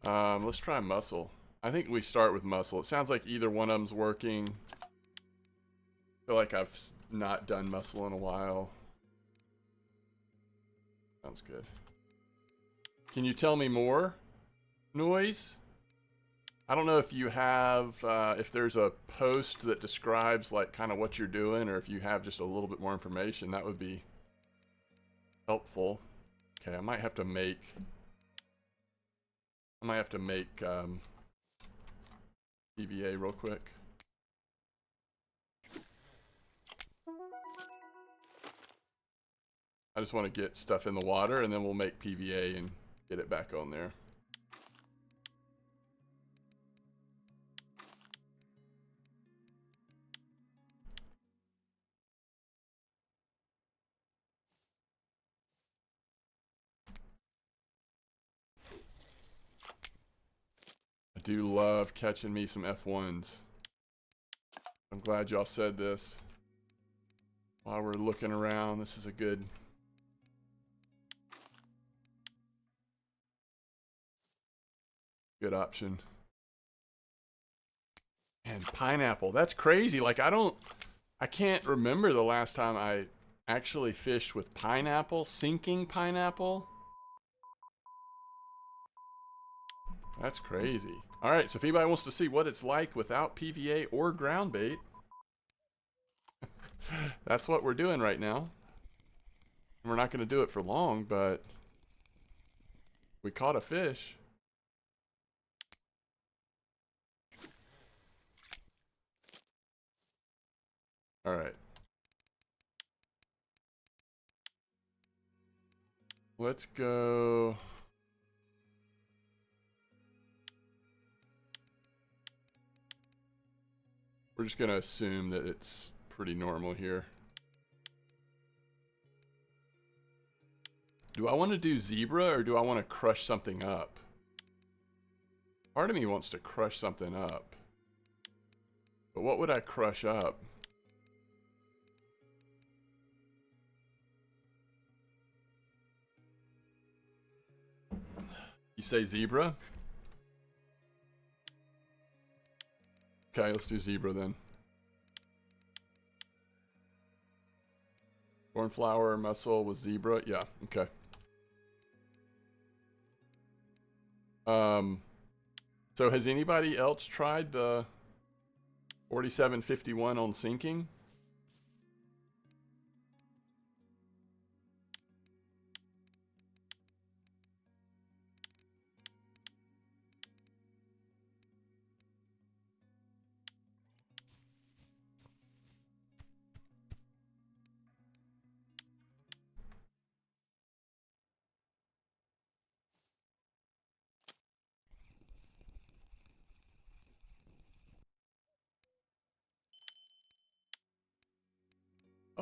Let's try muscle. I think we start with muscle. It sounds like either one of them's working. I feel like I've not done muscle in a while. Sounds good. Can you tell me more, Noise? I don't know if you have, if there's a post that describes like kind of what you're doing, or if you have just a little bit more information, that would be helpful. Okay, I might have to make PVA real quick. I just want to get stuff in the water, and then we'll make PVA and get it back on there. I do love catching me some F1s. I'm glad y'all said this. While we're looking around, this is a good option. And pineapple, that's crazy. Like I can't remember the last time I actually fished with pineapple, sinking pineapple. That's crazy. All right, so if anybody wants to see what it's like without PVA or ground bait, that's what we're doing right now. We're not going to do it for long, but we caught a fish. All right. Let's go. We're just going to assume that it's pretty normal here. Do I want to do zebra or do I want to crush something up? Part of me wants to crush something up. But what would I crush up? You say zebra? Okay, let's do zebra then. Cornflower, mussel with zebra. Yeah, okay. So has anybody else tried the 4751 on sinking?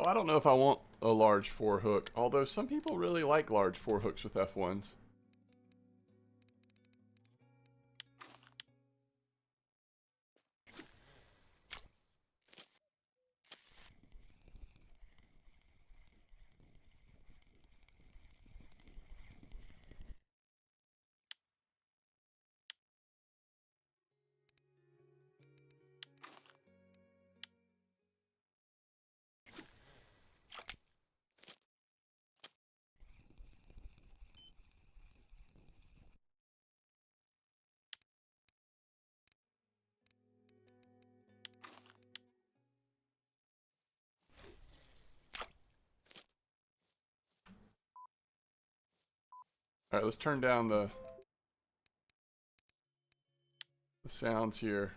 Oh, I don't know if I want a large 4-hook, although some people really like large 4-hooks with F1s. All right, let's turn down the sounds here.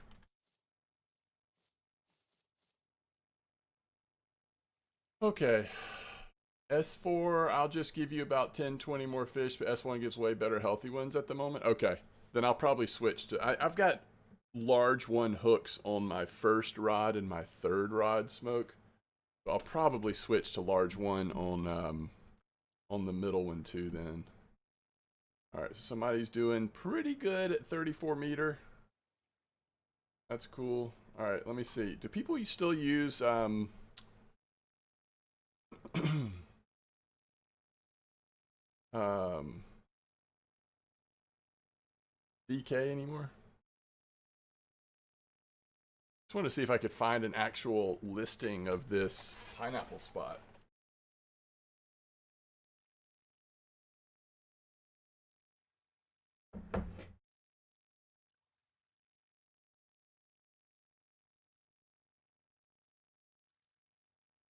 Okay. S4, I'll just give you about 10, 20 more fish, but S1 gives way better healthy ones at the moment. Okay. Then I'll probably switch to... I've got large 1 hooks on my first rod and my third rod smoke. So I'll probably switch to large 1 on the middle one too then. All right, so somebody's doing pretty good at 34 meter. That's cool. All right, let me see. Do people still use do BK anymore. Just want to see if I could find an actual listing of this pineapple spot.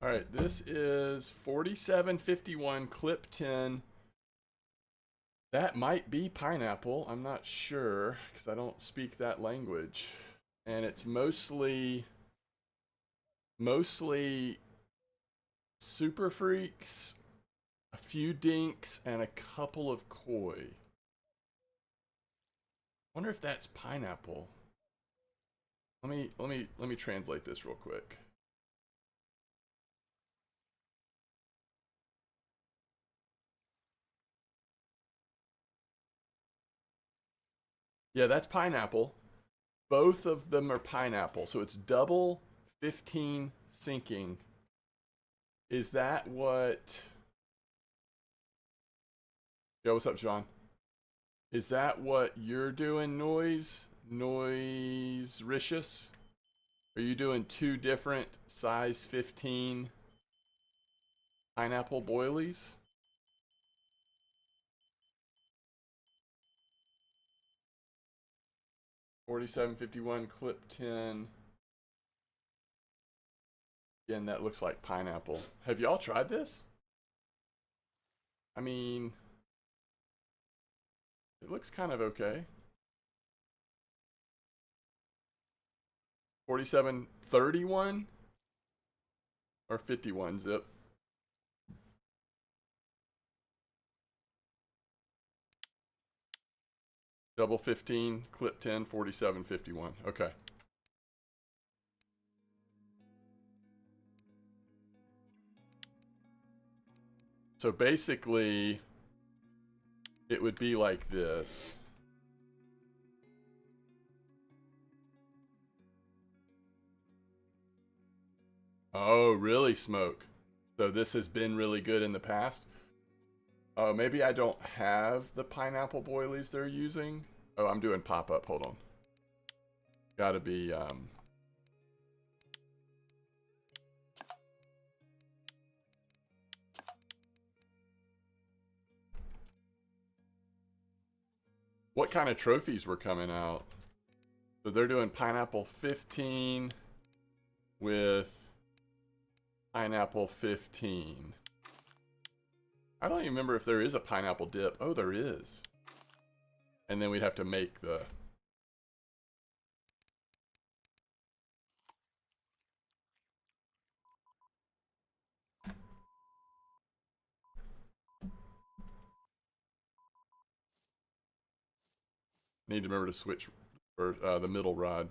All right, this is 4751 clip 10. That might be pineapple. I'm not sure because I don't speak that language. And it's mostly super freaks, a few dinks, and a couple of koi. Wonder if that's pineapple. Let me translate this real quick. Yeah, that's pineapple. Both of them are pineapple. So it's double 15 sinking. Is that what... Yo, what's up, Sean? Is that what you're doing, Noise-ricious? Are you doing two different size 15 pineapple boilies? $47.51 clip 10. Again, that looks like pineapple. Have y'all tried this? I mean, it looks kind of okay. 47.31 or 51 zip. Double 15, clip 10, 47.51. Okay. So basically, it would be like this. Oh, really, Smoke? So this has been really good in the past? Oh, maybe I don't have the pineapple boilies they're using. Oh, I'm doing pop-up. Hold on. Gotta be, What kind of trophies were coming out? So they're doing pineapple 15 with pineapple 15. I don't even remember if there is a pineapple dip. Oh, there is. And then we'd have to make the... Need to remember to switch for the middle rod.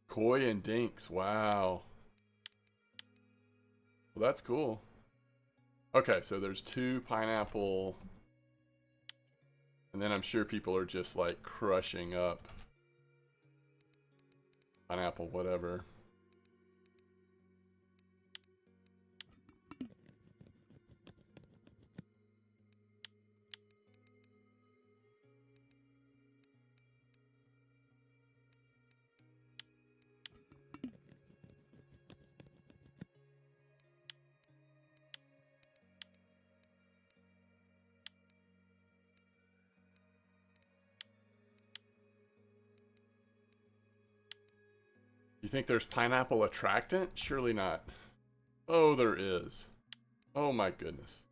Koi and dinks. Wow. Well, that's cool. Okay, so there's two pineapple. And then I'm sure people are just like crushing up pineapple whatever. You think there's pineapple attractant? Surely not. Oh, there is. Oh my goodness.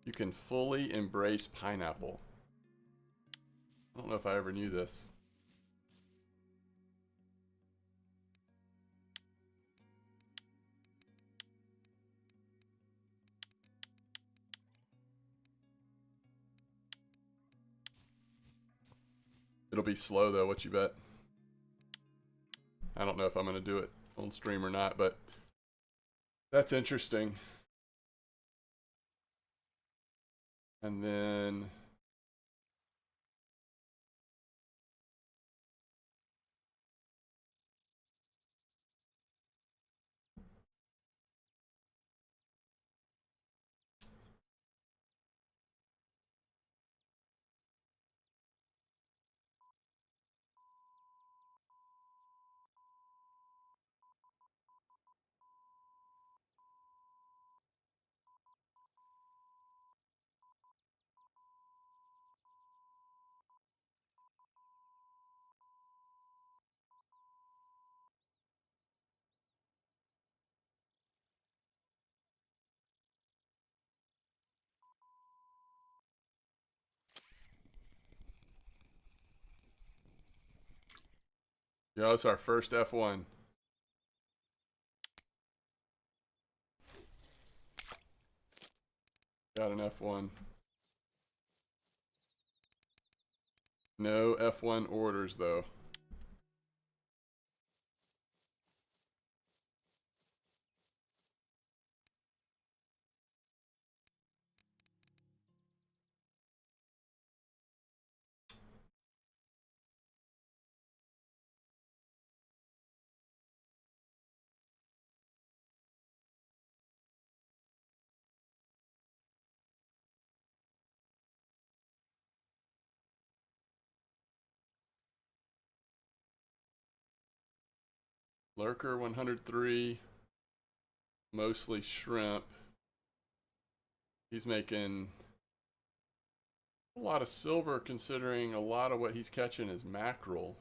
You can fully embrace pineapple. I don't know if I ever knew this. It'll be slow though, what you bet? I don't know if I'm going to do it on stream or not, but that's interesting. And then yeah, it's our first F1. Got an F1. No F1 orders though. Lurker 103, mostly shrimp. He's making a lot of silver considering a lot of what he's catching is mackerel.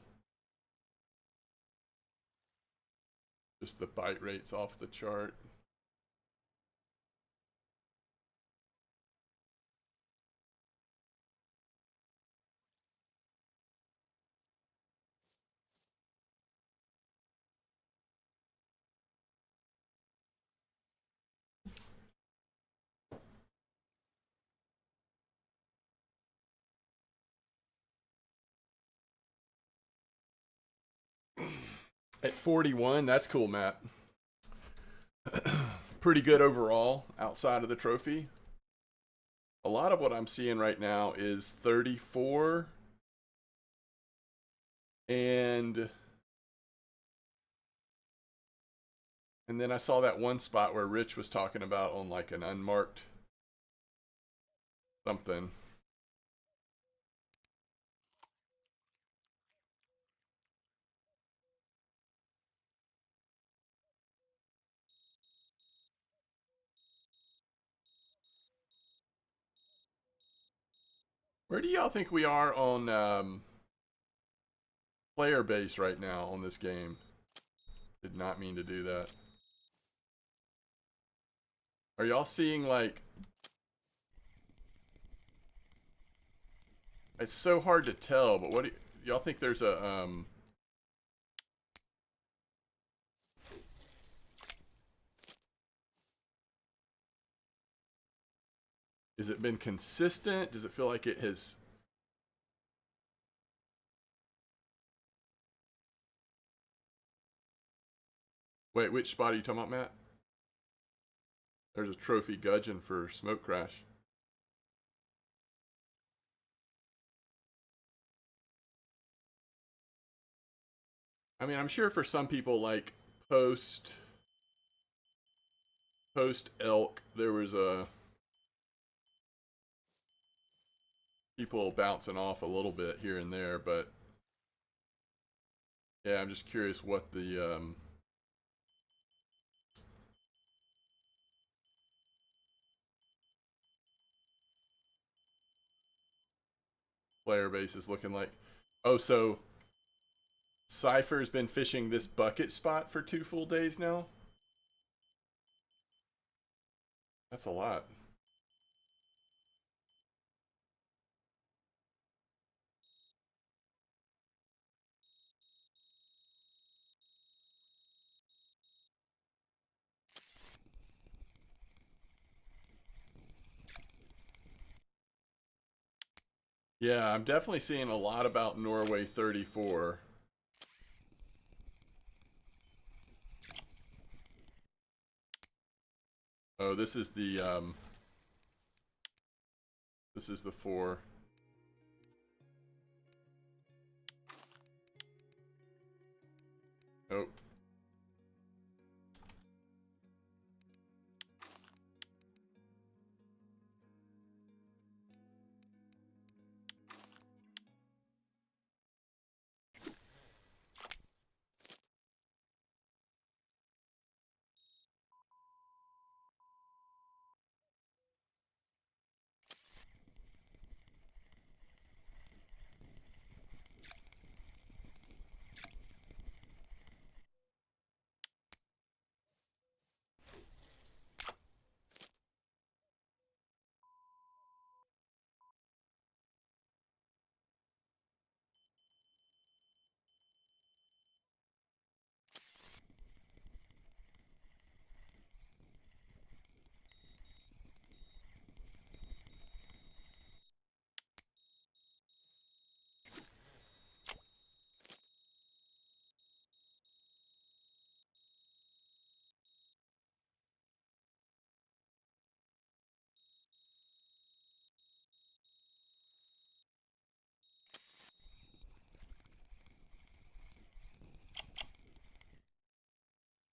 Just the bite rate's off the chart. At 41, that's cool, Matt. Pretty good overall outside of the trophy. A lot of what I'm seeing right now is 34 and then I saw that one spot where Rich was talking about on like an unmarked something. Where do y'all think we are on player base right now on this game? Did not mean to do that. Are y'all seeing like... It's so hard to tell, but what do y'all think there's a... Has it been consistent? Does it feel like it has... Wait, which spot are you talking about, Matt? There's a trophy gudgeon for Smoke Crash. I mean, I'm sure for some people, like, post elk, there was a... people bouncing off a little bit here and there, but... Yeah, I'm just curious what the... player base is looking like. Oh, so Cypher's been fishing this bucket spot for 2 full days now? That's a lot. Yeah, I'm definitely seeing a lot about Norway 34. Oh, this is the 4. Oh,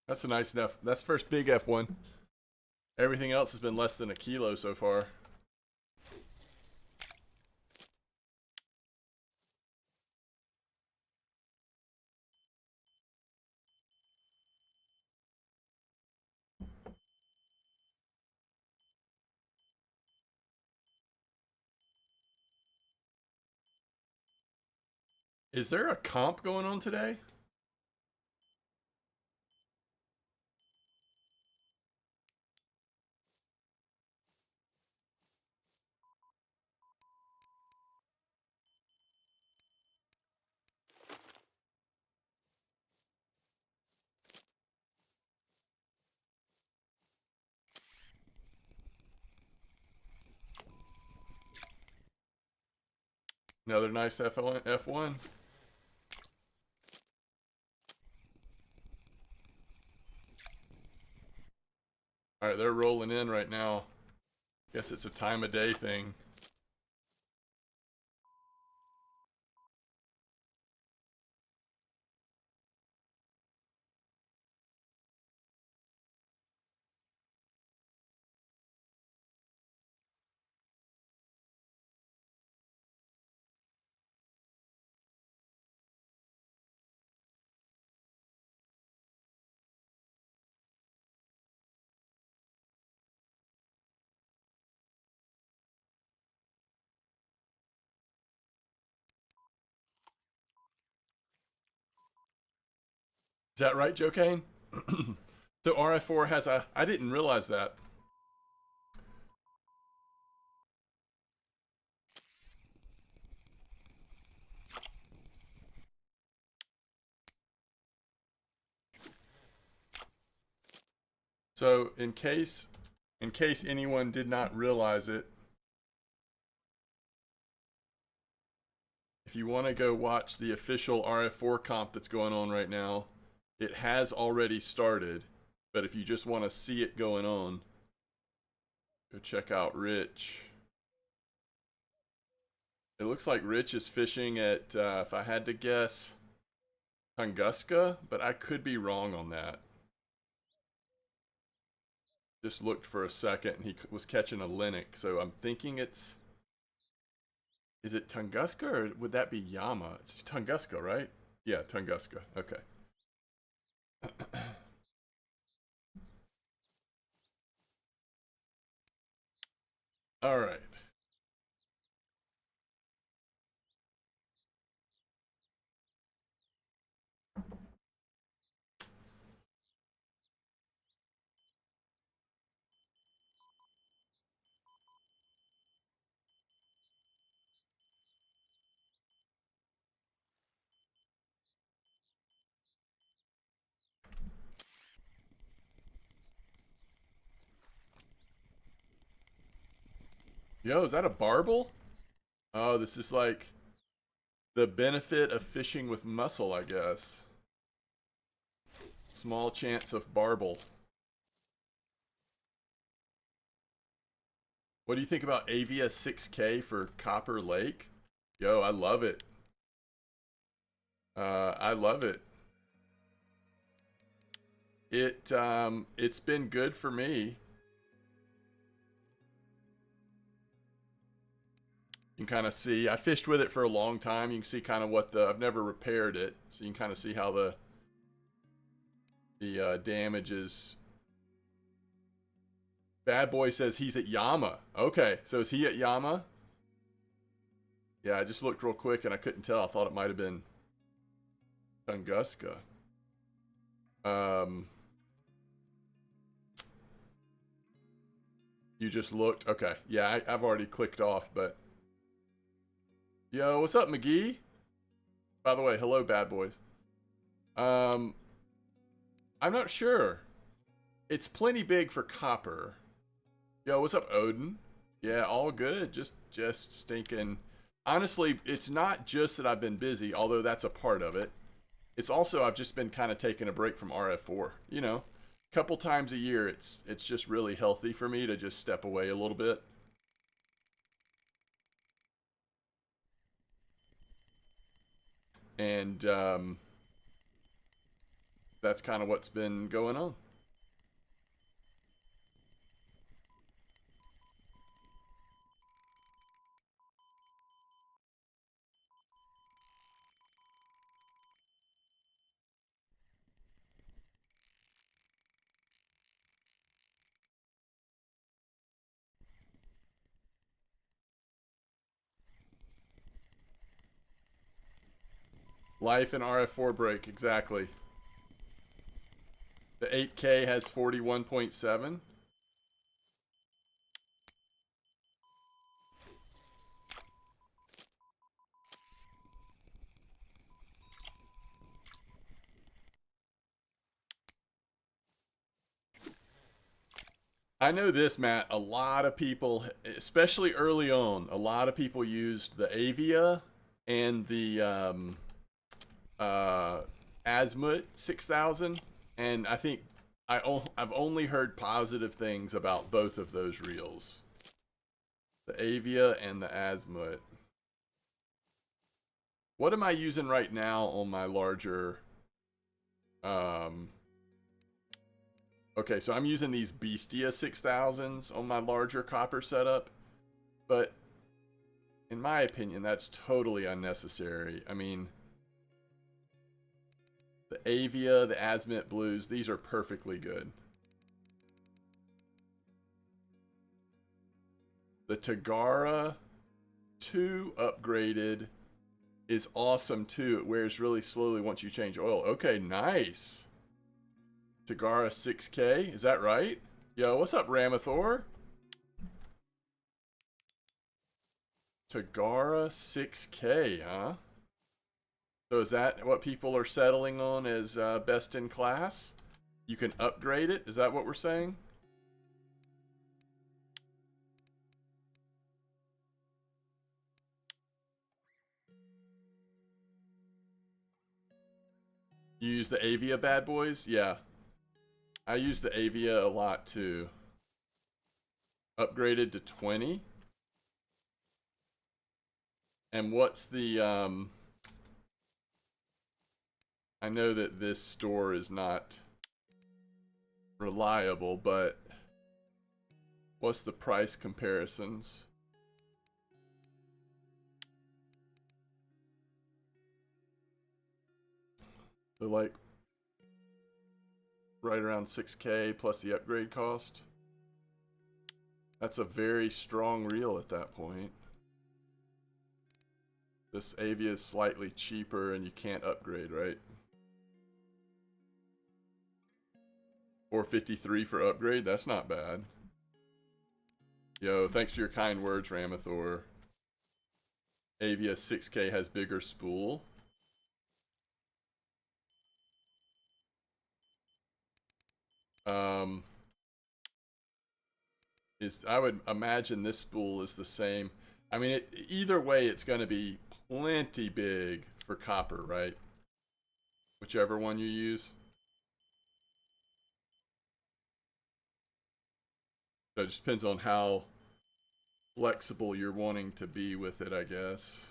that's a nice enough. That's the first big F1. Everything else has been less than a kilo so far. Is there a comp going on today? Another nice F1. F1. All right, they're rolling in right now. Guess it's a time of day thing. Is that right, Joe Kane? So RF4 has a. I didn't realize that. So in case anyone did not realize it, if you want to go watch the official RF4 comp that's going on right now, it has already started. But if you just want to see it going on, go check out Rich. It looks like Rich is fishing at, if I had to guess, Tunguska, but I could be wrong on that. Just looked for a second and he was catching a Linux, so I'm thinking it's. Is it Tunguska or would that be Yama? It's Tunguska, right? Yeah, Tunguska. Okay. All right. Yo, is that a barbel? Oh, this is like the benefit of fishing with mussel, I guess. Small chance of barble. What do you think about Avia 6K for Copper Lake? Yo, I love it. I love it. It's been good for me. You can kind of see, I fished with it for a long time. You can see kind of what I've never repaired it. So you can kind of see how the damage is. Bad Boy says he's at Yama. Okay, so is he at Yama? Yeah, I just looked real quick and I couldn't tell. I thought it might have been Tunguska. You just looked. Okay, yeah, I've already clicked off, but yo, what's up, McGee? By the way, hello, Bad Boys. I'm not sure. It's plenty big for copper. Yo, what's up, Odin? Yeah, all good. Just stinking. Honestly, it's not just that I've been busy, although that's a part of it. It's also I've just been kind of taking a break from RF4. You know, a couple times a year, it's just really healthy for me to just step away a little bit. And that's kind of what's been going on. Life and RF4 break, exactly. The 8K has 41.7. I know this, Matt. A lot of people, especially early on, a lot of people used the Avia and the Azimuth 6000, and I think I've only heard positive things about both of those reels, the Avia and the Azimuth. What am I using right now on my larger? Okay, so I'm using these Bestia 6000s on my larger copper setup, but in my opinion, that's totally unnecessary. I mean, the Avia, the Azimuth Blues, these are perfectly good. The Tagara 2 upgraded is awesome too. It wears really slowly once you change oil. Okay, nice. Tagara 6K, is that right? Yo, what's up, Ramathor? Tagara 6K, huh? So is that what people are settling on as best in class? You can upgrade it? Is that what we're saying? You use the Avia bad boys? Yeah. I use the Avia a lot too. Upgraded to 20. And what's the I know that this store is not reliable, but what's the price comparisons? So like right around 6K plus the upgrade cost. That's a very strong reel at that point. This Avia is slightly cheaper and you can't upgrade, right? 453 for upgrade, that's not bad. Yo, thanks for your kind words, Ramathor. Avia 6K has bigger spool. I would imagine this spool is the same. I mean, either way, it's going to be plenty big for copper, right? Whichever one you use. So it just depends on how flexible you're wanting to be with it, I guess.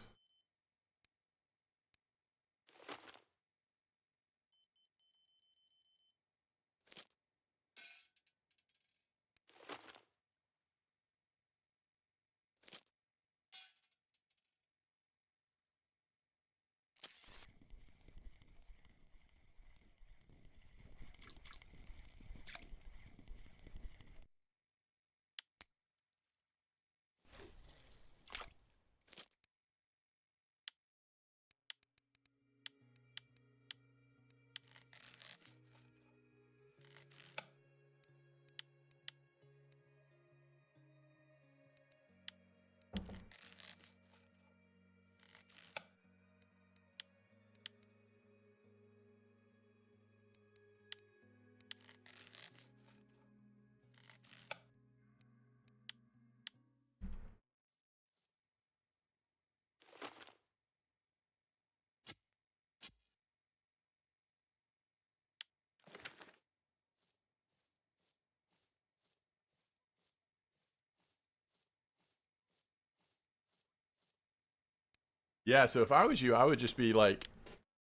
Yeah, so if I was you, I would just be like,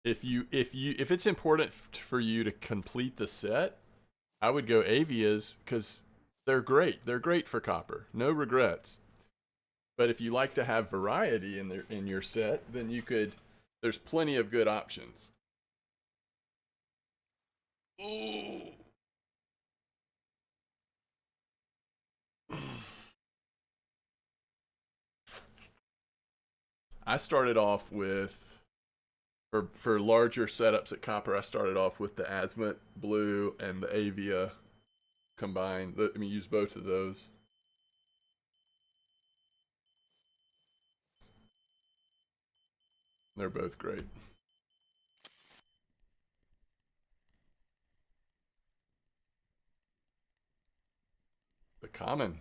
if it's important for you to complete the set, I would go Avias because they're great. They're great for copper. No regrets. But if you like to have variety in your set, then you could. There's plenty of good options. Ooh. I started off with for larger setups at copper. I started off with the Azimuth blue and the Avia combined. I mean, use both of those. They're both great. The common.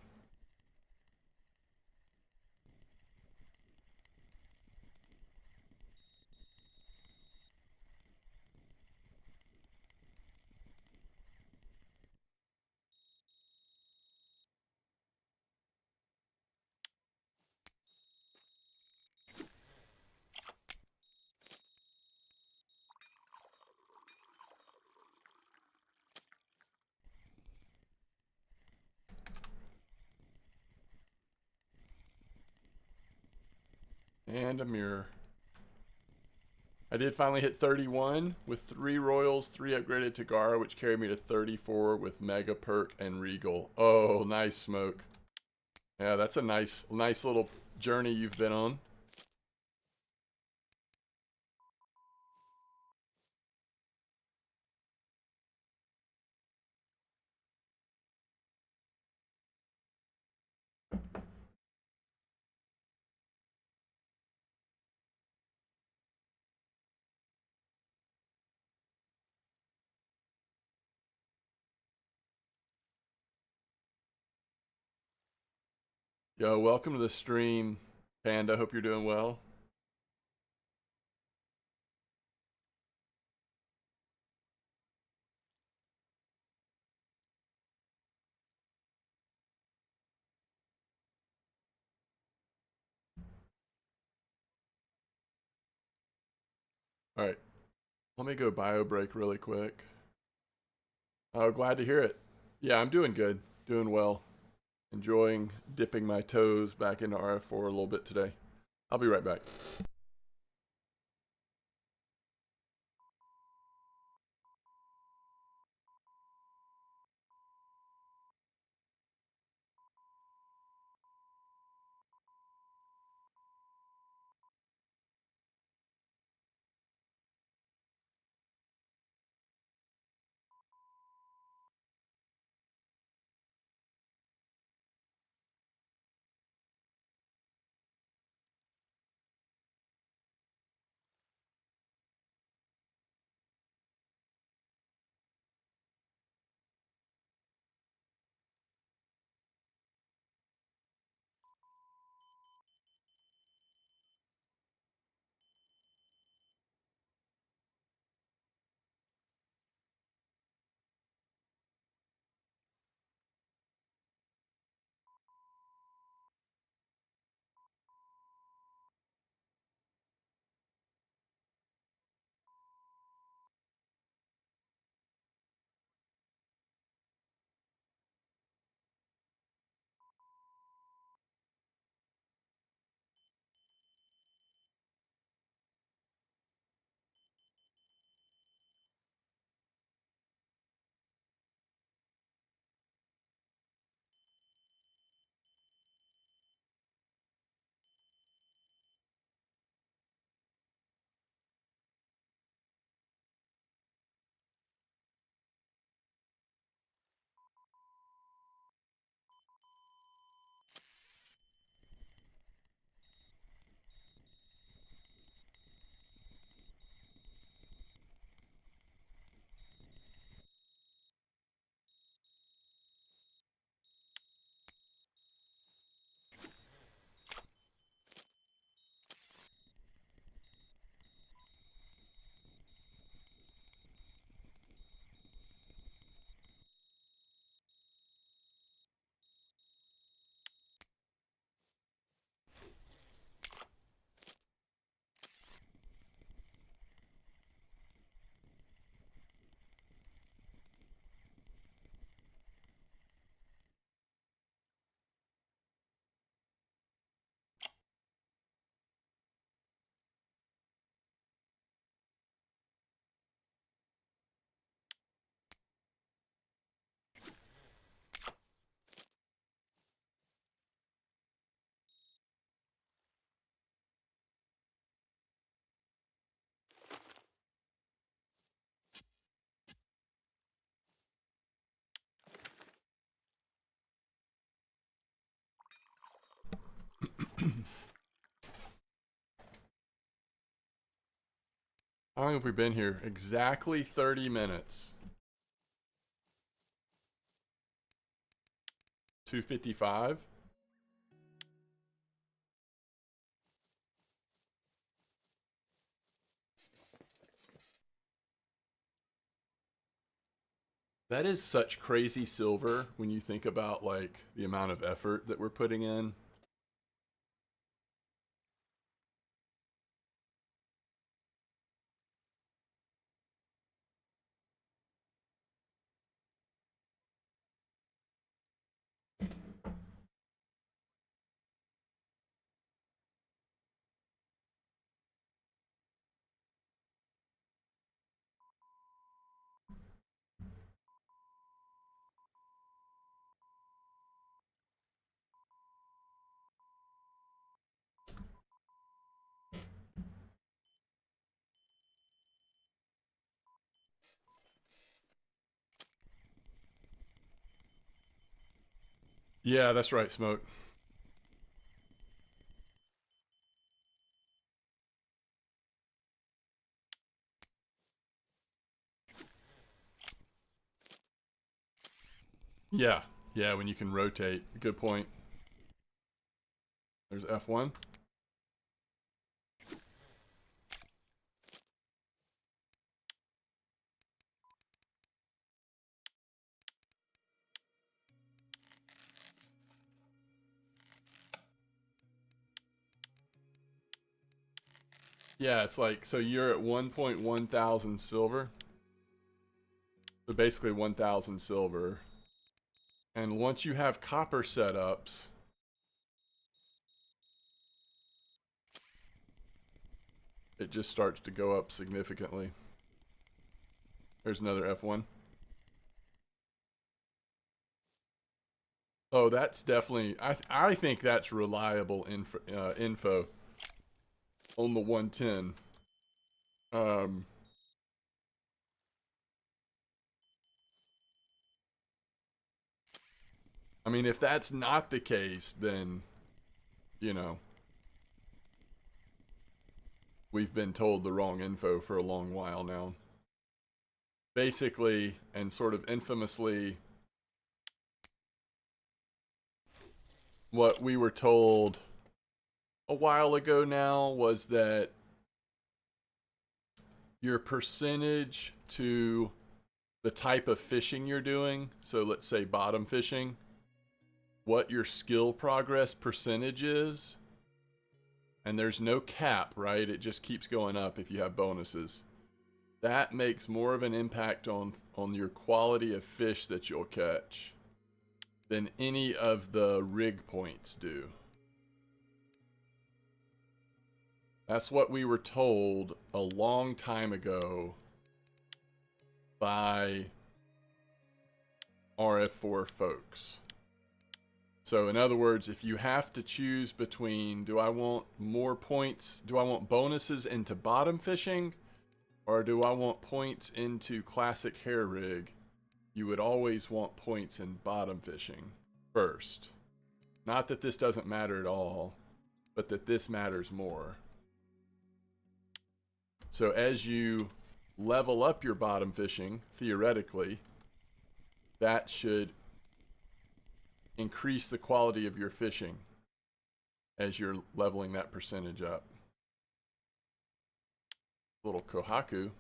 And a mirror. I did finally hit 31 with 3 Royals, 3 upgraded to Gara, which carried me to 34 with Mega Perk and Regal. Oh, nice smoke. Yeah, that's a nice little journey you've been on. Yo, welcome to the stream, Panda. Hope you're doing well. All right, let me go bio break really quick. Oh, glad to hear it. Yeah, I'm doing good, doing well. Enjoying dipping my toes back into RF4 a little bit today. I'll be right back. How long have we been here? Exactly 30 minutes. 2:55. That is such crazy silver when you think about like the amount of effort that we're putting in. Yeah, that's right, Smoke. Yeah, yeah, when you can rotate. Good point. There's F1. Yeah, it's like, so you're at 1.1 thousand silver. So basically 1,000 silver. And once you have copper setups, it just starts to go up significantly. There's another F1. Oh, that's definitely, I think that's reliable info on the 110. Um, I mean, if that's not the case, then, you know, we've been told the wrong info for a long while now. Basically, and sort of infamously, what we were told a while ago now was that your percentage to the type of fishing you're doing, so let's say bottom fishing, what your skill progress percentage is, and there's no cap, right? It just keeps going up if you have bonuses. That makes more of an impact on your quality of fish that you'll catch than any of the rig points do. That's what we were told a long time ago by RF4 folks. So in other words, if you have to choose between, do I want more points, do I want bonuses into bottom fishing, or do I want points into classic hair rig, you would always want points in bottom fishing first. Not that this doesn't matter at all, but that this matters more. So as you level up your bottom fishing, theoretically, that should increase the quality of your fishing as you're leveling that percentage up. Little Kohaku.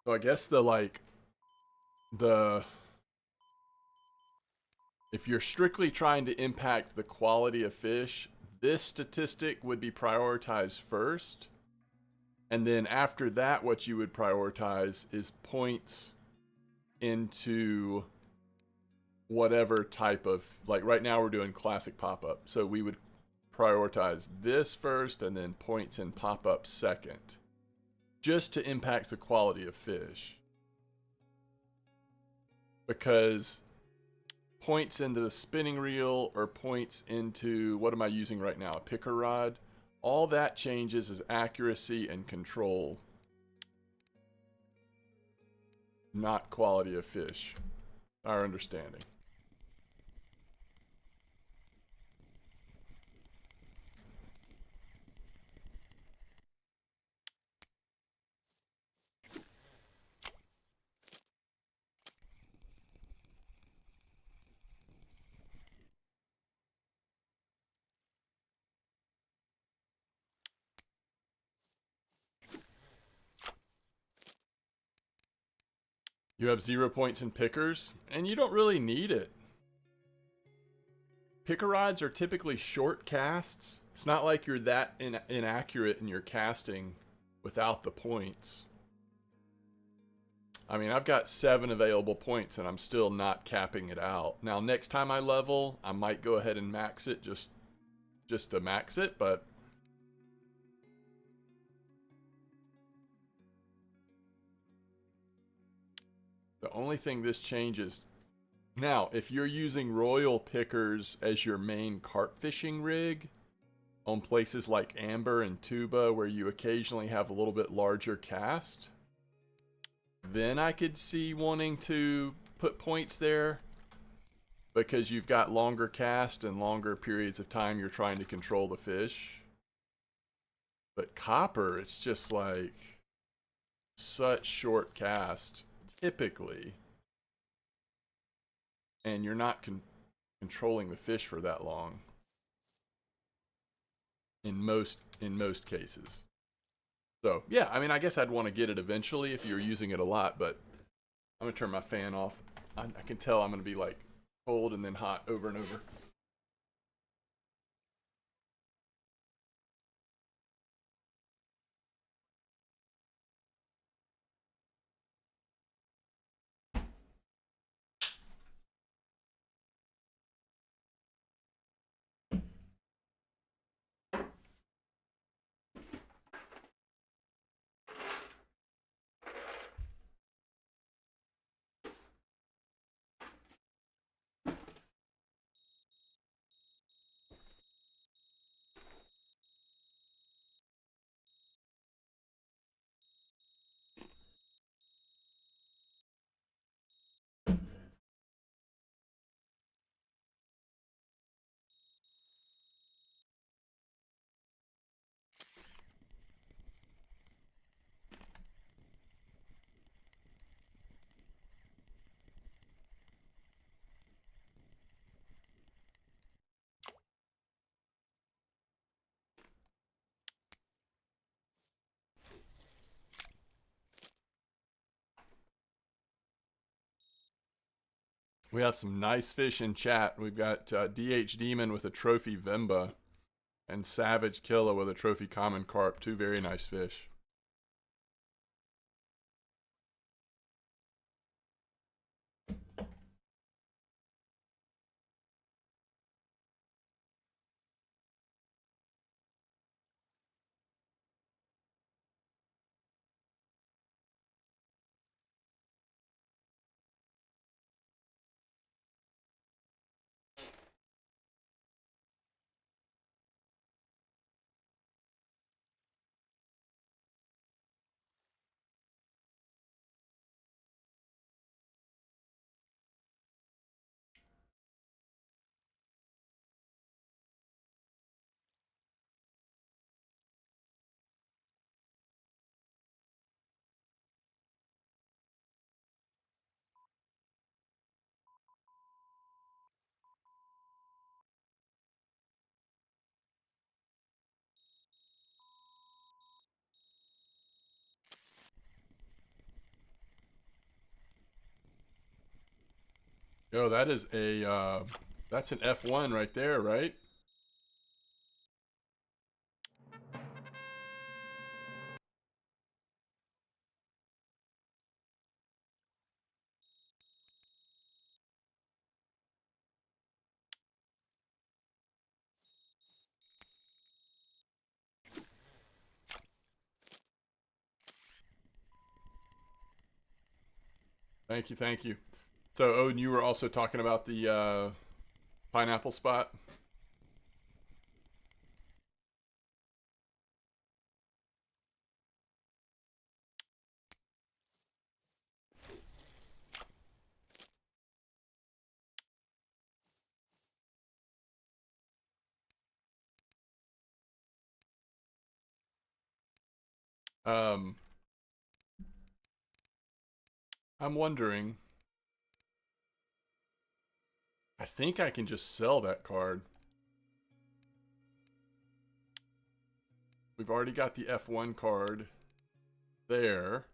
So I guess the if you're strictly trying to impact the quality of fish, this statistic would be prioritized first. And then after that, what you would prioritize is points into whatever type of, like right now we're doing classic pop-up. So we would prioritize this first and then points in pop-up second, just to impact the quality of fish. Because points into the spinning reel or points into, what am I using right now, a picker rod. All that changes is accuracy and control, not quality of fish. Our understanding. You have 0 points in pickers, and you don't really need it. Picker rods are typically short casts. It's not like you're that inaccurate in your casting without the points. I mean, I've got 7 available points and I'm still not capping it out. Now, next time I level, I might go ahead and max it just to max it, but the only thing this changes now, if you're using royal pickers as your main carp fishing rig on places like Amber and Tuba where you occasionally have a little bit larger cast, then I could see wanting to put points there because you've got longer cast and longer periods of time you're trying to control the fish. But copper, it's just like such short cast typically, and you're not controlling the fish for that long in most cases. So yeah, I mean, I guess I'd want to get it eventually if you're using it a lot, but I'm gonna turn my fan off. I can tell I'm gonna be like cold and then hot over and over. We have some nice fish in chat. We've got DH Demon with a trophy Vemba and Savage Killer with a trophy common carp. 2 very nice fish. Yo, that is a that's an F1 right there, right? Thank you, thank you. So, oh, and you were also talking about the pineapple spot. Um, I'm wondering. I think I can just sell that card. We've already got the F1 card there.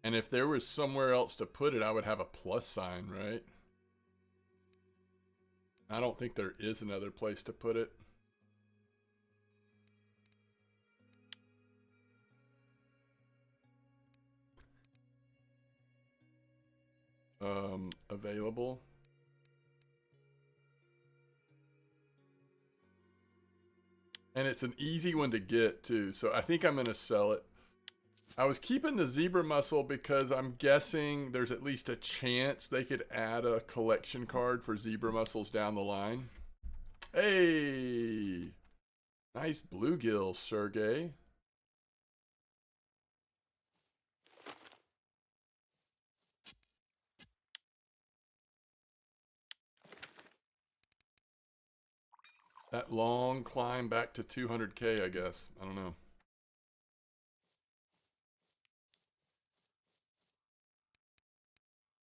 And if there was somewhere else to put it, I would have a plus sign, right? I don't think there is another place to put it. Available. And it's an easy one to get too, so I think I'm gonna sell it. I was keeping the zebra mussel because I'm guessing there's at least a chance they could add a collection card for zebra mussels down the line. Hey, nice bluegill, Sergey. That long climb back to 200K, I guess. I don't know.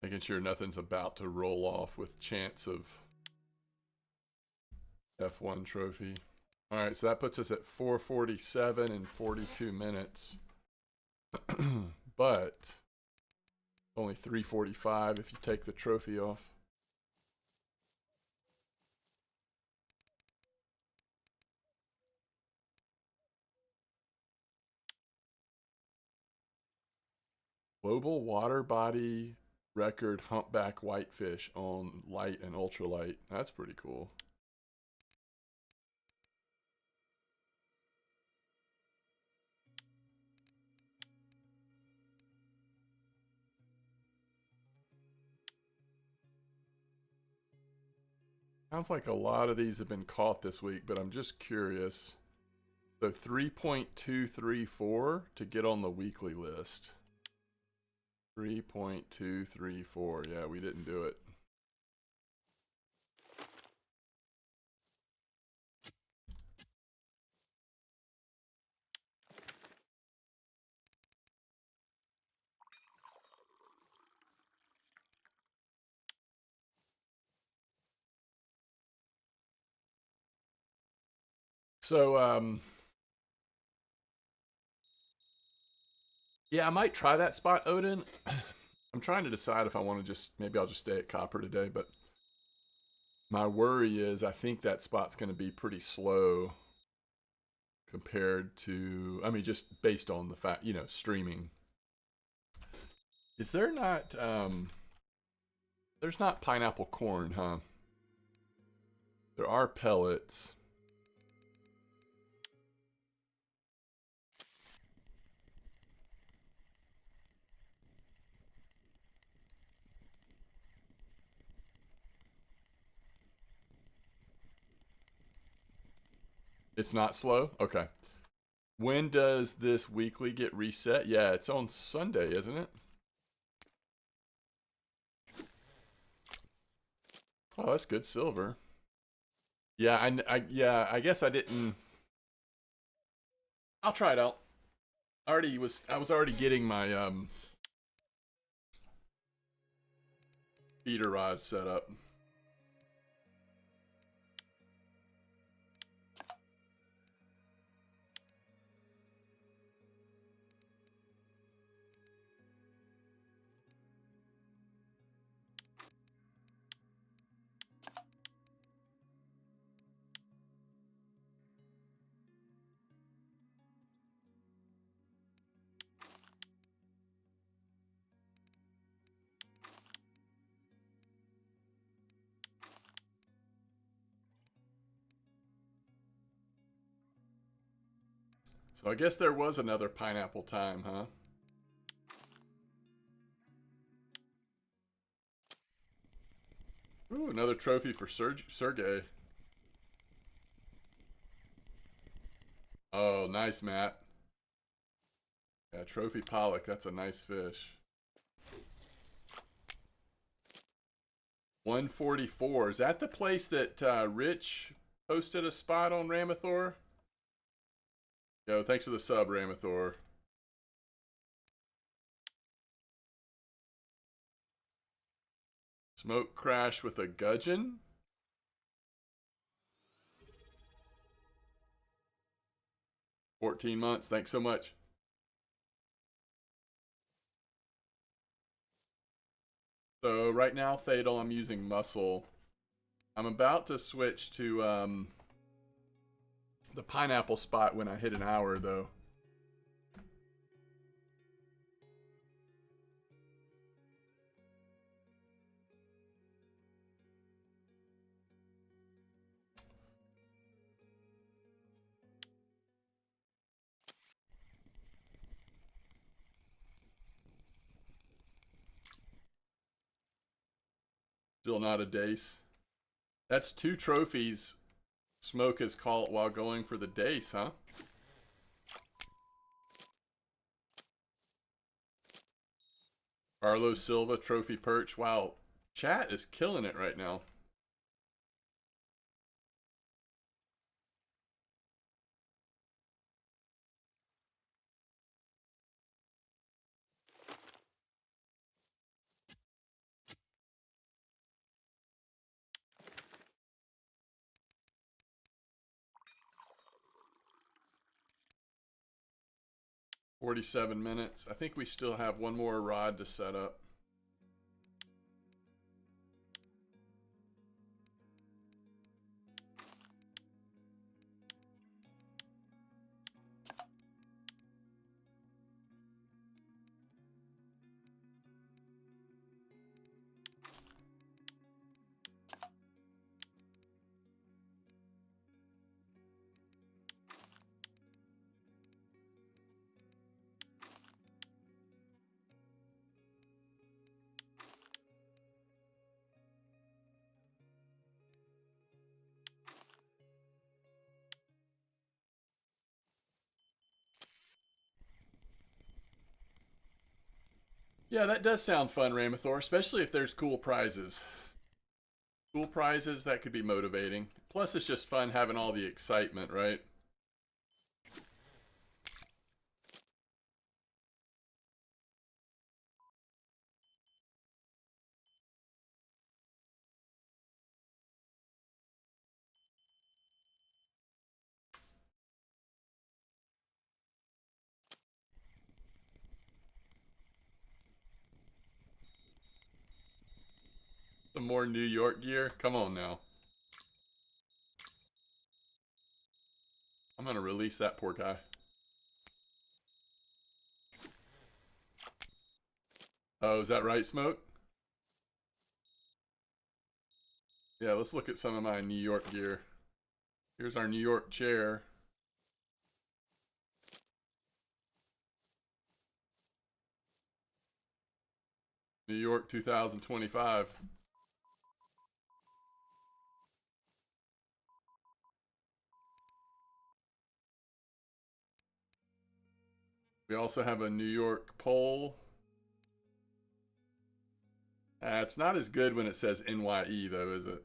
Making sure nothing's about to roll off with chance of F1 trophy. All right, so that puts us at 447 and 42 minutes. But only 345 if you take the trophy off. Global water body record humpback whitefish on light and ultralight. That's pretty cool. Sounds like a lot of these have been caught this week, but I'm just curious. So 3.234 to get on the weekly list. 3.234. Yeah, we didn't do it. So, yeah, I might try that spot, Odin. I'm trying to decide if I want to just, maybe I'll just stay at copper today, but my worry is I think that spot's going to be pretty slow compared to, I mean, just based on the fact, you know, streaming. Is there not, there's not pineapple corn, huh? There are pellets. It's not slow? Okay. When does this weekly get reset? Yeah, it's on Sunday, isn't it? Oh, that's good silver. Yeah, I guess I didn't. I'll try it out. I was already getting my feeder rods set up. So I guess there was another pineapple time, huh? Ooh, another trophy for Sergey. Oh, nice, Matt. Yeah, trophy pollock. That's a nice fish. 144. Is that the place that Rich posted a spot on Ramathor? Yo, thanks for the sub, Ramathor. Smoke crash with a gudgeon? $14. Thanks so much. So right now, Fatal, I'm using Muscle. I'm about to switch to the pineapple spot when I hit an hour, though. Still not a dace. That's 2 trophies Smoke has caught while going for the dace, huh? Carlos Silva, trophy perch. Wow, chat is killing it right now. $47 minutes. I think we still have one more rod to set up. Yeah, that does sound fun, Ramathor, especially if there's cool prizes. Cool prizes, that could be motivating. Plus, it's just fun having all the excitement, right? Some more New York gear? Come on now. I'm gonna release that poor guy. Oh, is that right, Smoke? Yeah, let's look at some of my New York gear. Here's our New York chair. New York 2025. We also have a New York pole. It's not as good when it says NYE, though, is it?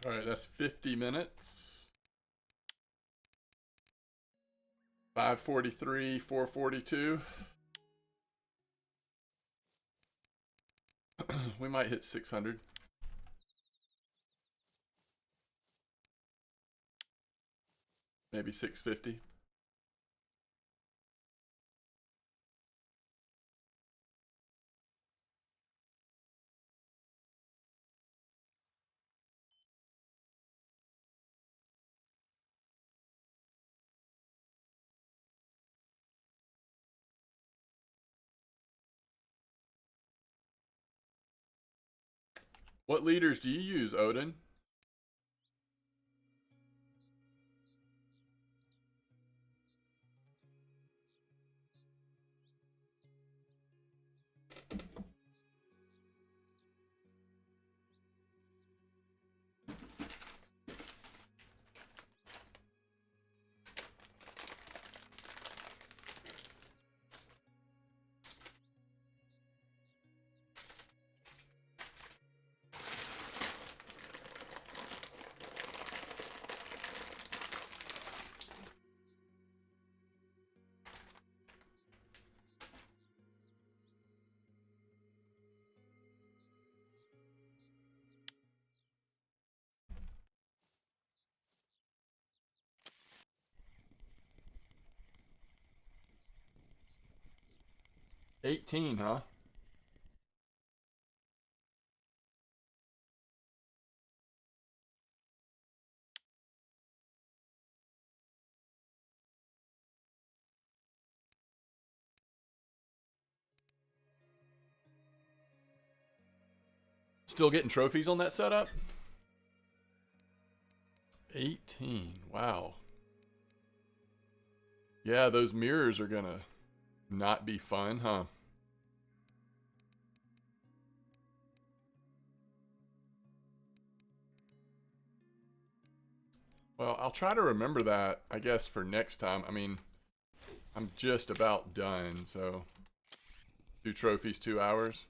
All right, that's 50 minutes. 543, 442. We might hit 600. Maybe 650. What leaders do you use, Odin? $18, huh? Still getting trophies on that setup? 18. Wow. Yeah, those mirrors are gonna not be fun, huh? Well, I'll try to remember that, I guess, for next time. I mean, I'm just about done, so 2 trophies, 2 hours.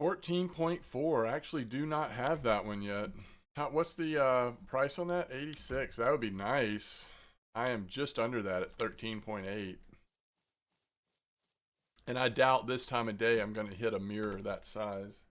$14.4. I actually do not have that one yet. What's the price on that? 86. That would be nice. I am just under that at 13.8. And I doubt this time of day I'm going to hit a mirror that size.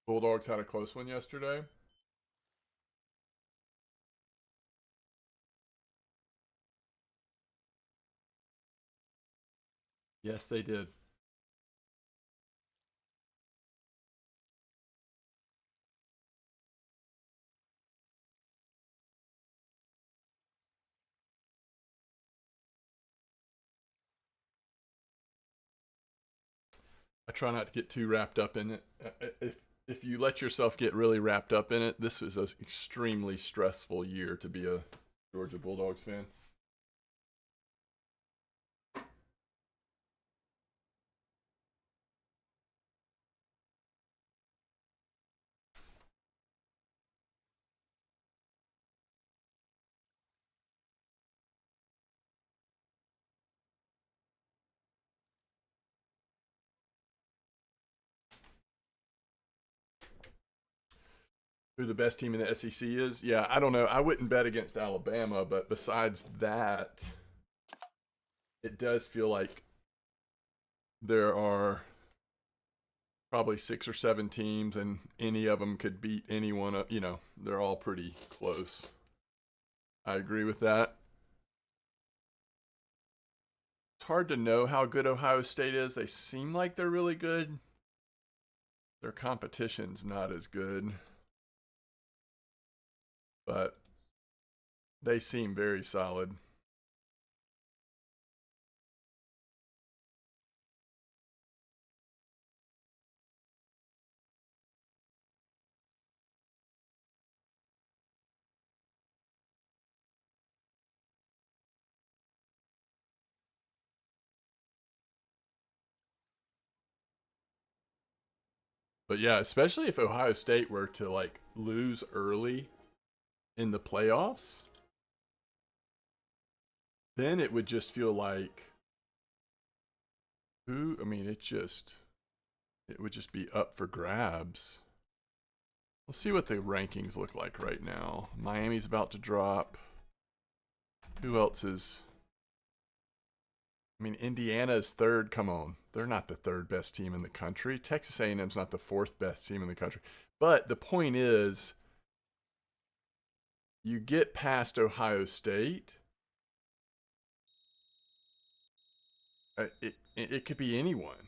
Bulldogs had a close one yesterday. Yes, they did. I try not to get too wrapped up in it. If you let yourself get really wrapped up in it, this is an extremely stressful year to be a Georgia Bulldogs fan. Who the best team in the SEC is? Yeah, I don't know. I wouldn't bet against Alabama, but besides that, it does feel like there are probably 6 or 7 teams, and any of them could beat anyone. You know, they're all pretty close. I agree with that. It's hard to know how good Ohio State is. They seem like they're really good. Their competition's not as good, but they seem very solid. But yeah, especially if Ohio State were to like lose early in the playoffs, then it would just feel like who, I mean, it would just be up for grabs. Let's see what the rankings look like right now. Miami's about to drop. Who else is? I mean, Indiana is third. Come on, they're not the third best team in the country. Texas A&M's not the fourth best team in the country. But the point is, you get past Ohio State, it could be anyone.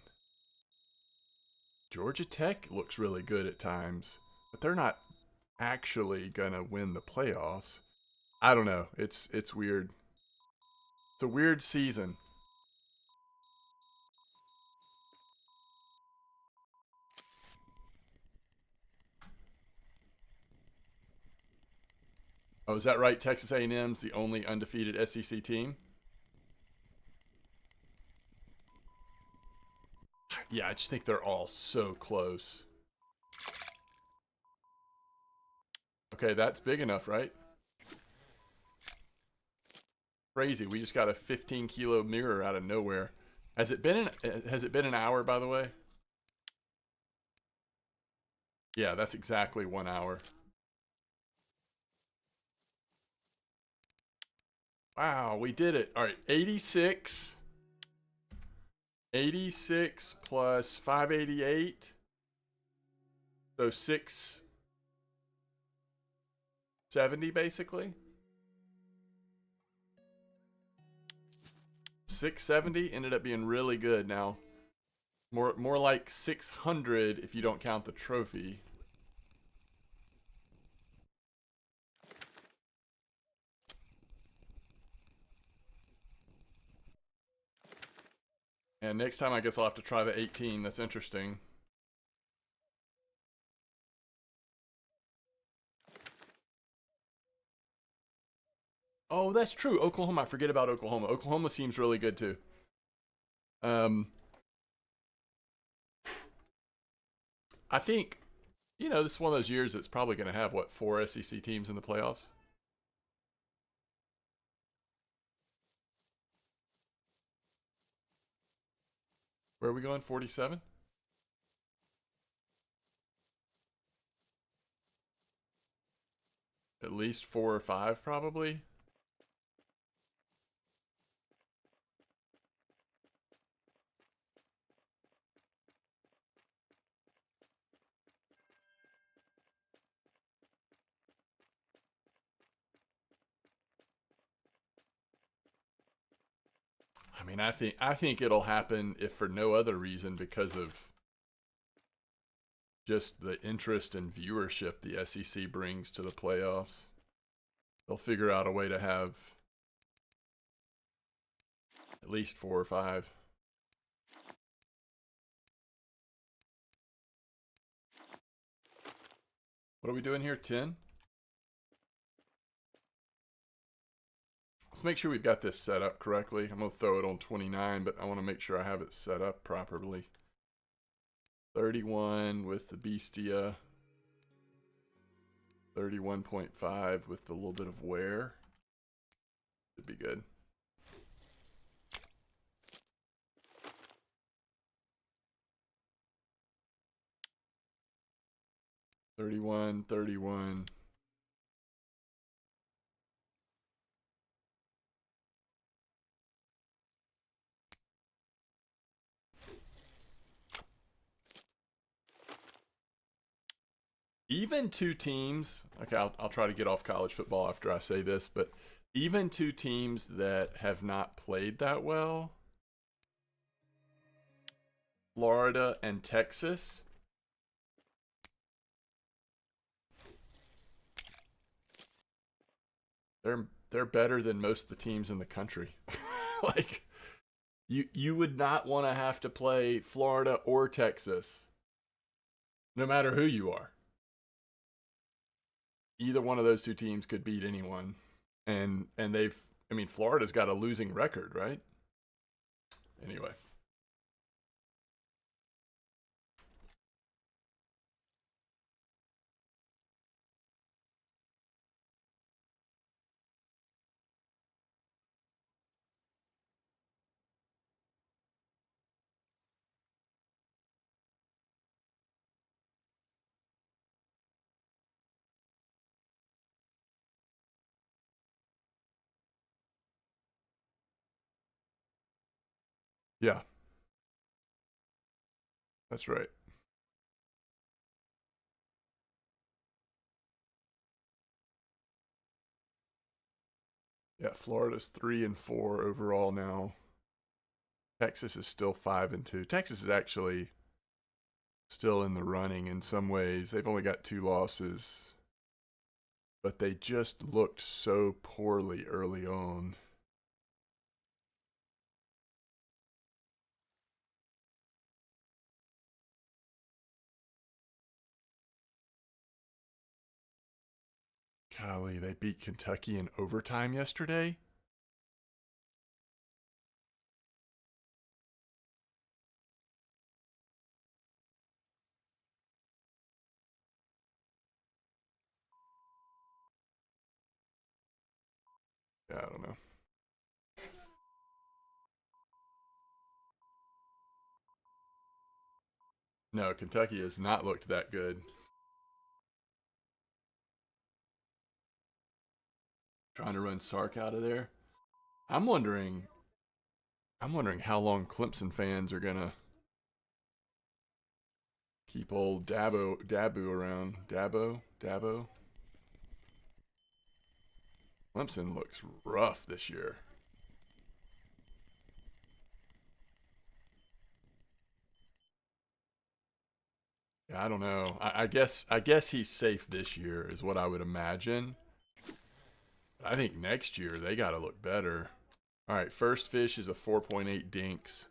Georgia Tech looks really good at times, but they're not actually gonna win the playoffs. I don't know. It's weird. It's a weird season. Oh, is that right? Texas A&M's the only undefeated SEC team. Yeah, I just think they're all so close. Okay, that's big enough, right? Crazy. We just got a 15-kilo mirror out of nowhere. Has it been an hour, by the way? Yeah, that's exactly 1 hour. Wow, we did it. All right, 86. 86 plus 588. So 670 basically. 670 ended up being really good. Now, more like 600 if you don't count the trophy. And next time I guess I'll have to try the 18. That's interesting. Oh, that's true. Oklahoma. I forget about Oklahoma. Oklahoma seems really good too. Um, I think, this is one of those years that's probably going to have, what, 4 SEC teams in the playoffs? Where are we going? 47? At least 4 or 5, probably. I mean, I think it'll happen if for no other reason because of just the interest and viewership the SEC brings to the playoffs. They'll figure out a way to have at least 4 or 5. What are we doing here? 10? Let's make sure we've got this set up correctly. I'm going to throw it on 29, but I want to make sure I have it set up properly. 31 with the Bestia. 31.5 with the little bit of wear. Should be good. Thirty-one, 31. Even two teams, okay, I'll try to get off college football after I say this, but even two teams that have not played that well, Florida and Texas, they're better than most of the teams in the country. Like you would not want to have to play Florida or Texas, no matter who you are. Either one of those two teams could beat anyone, and they've. I mean, Florida's got a losing record, right? Anyway. Yeah, that's right. Yeah, Florida's 3-4 overall now. Texas is still 5-2. Texas is actually still in the running in some ways. They've only got 2 losses, but they just looked so poorly early on. Golly, they beat Kentucky in overtime yesterday. Yeah, I don't know. No, Kentucky has not looked that good. Trying to run Sark out of there. I'm wondering. I'm wondering how long Clemson fans are gonna keep old Dabu around. Dabo. Clemson looks rough this year. Yeah, I don't know. I guess he's safe this year is what I would imagine. I think next year they got to look better. All right, first fish is a 4.8 dinks.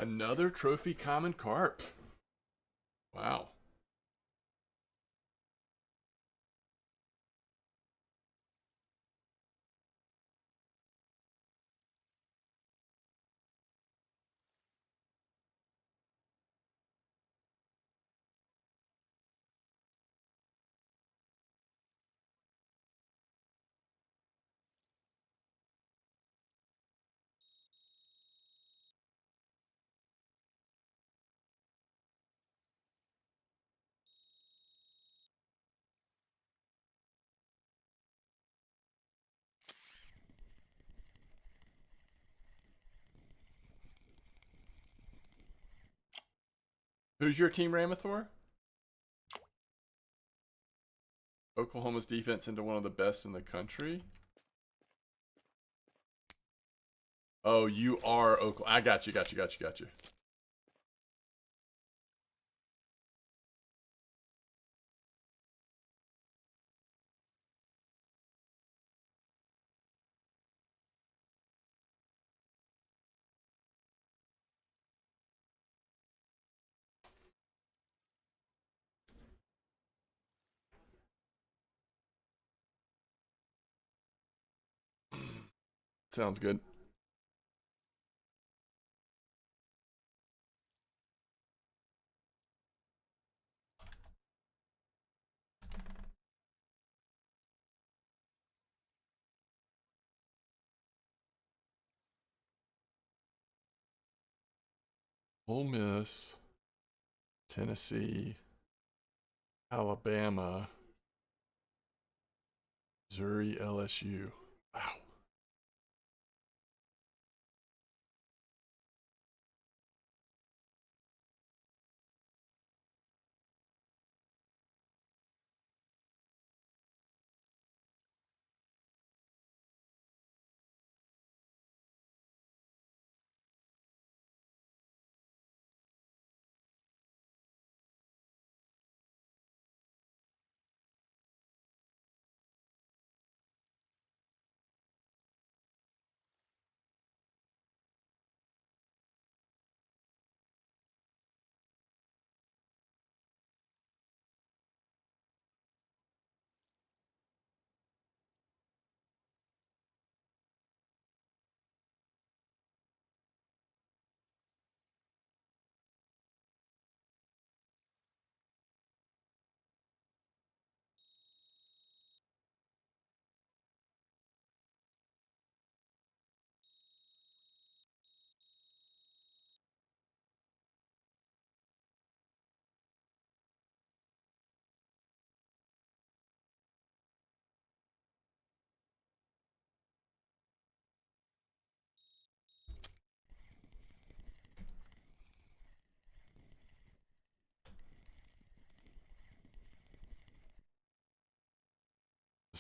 Another trophy common carp. Wow. Who's your team, Ramathor? Oklahoma's defense into one of the best in the country. Oh, you are Oklahoma. I got you, got you, got you, got you. Sounds good. Ole Miss, Tennessee, Alabama, Missouri, LSU. Wow.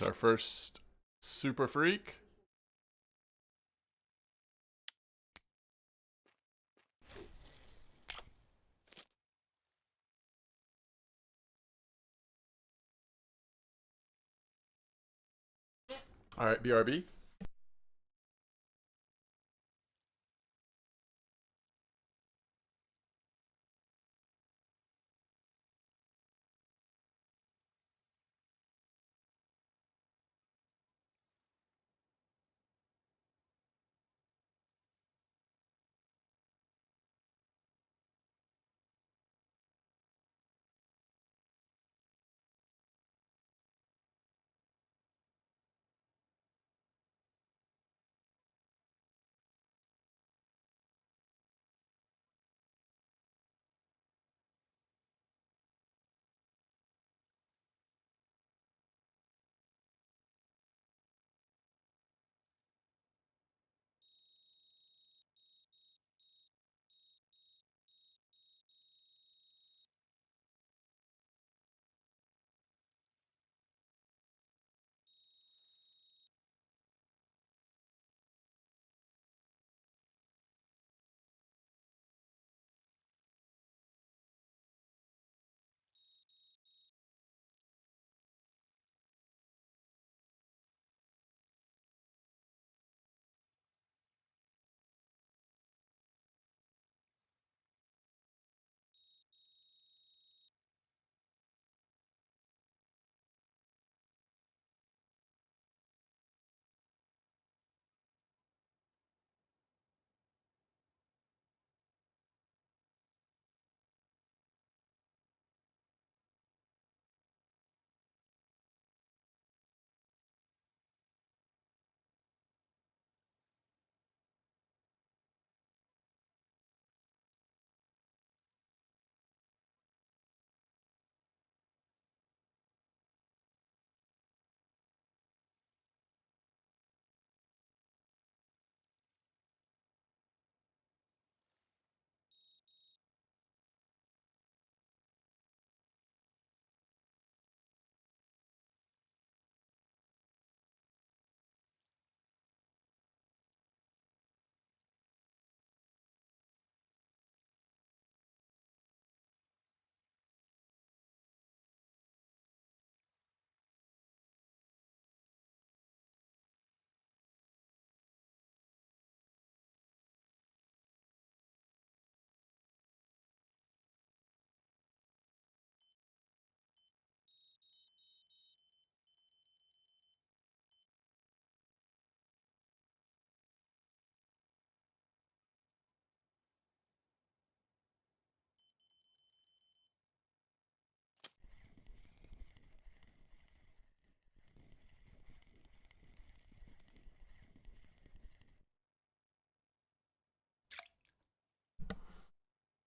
It's our first Super Freak. All right, BRB.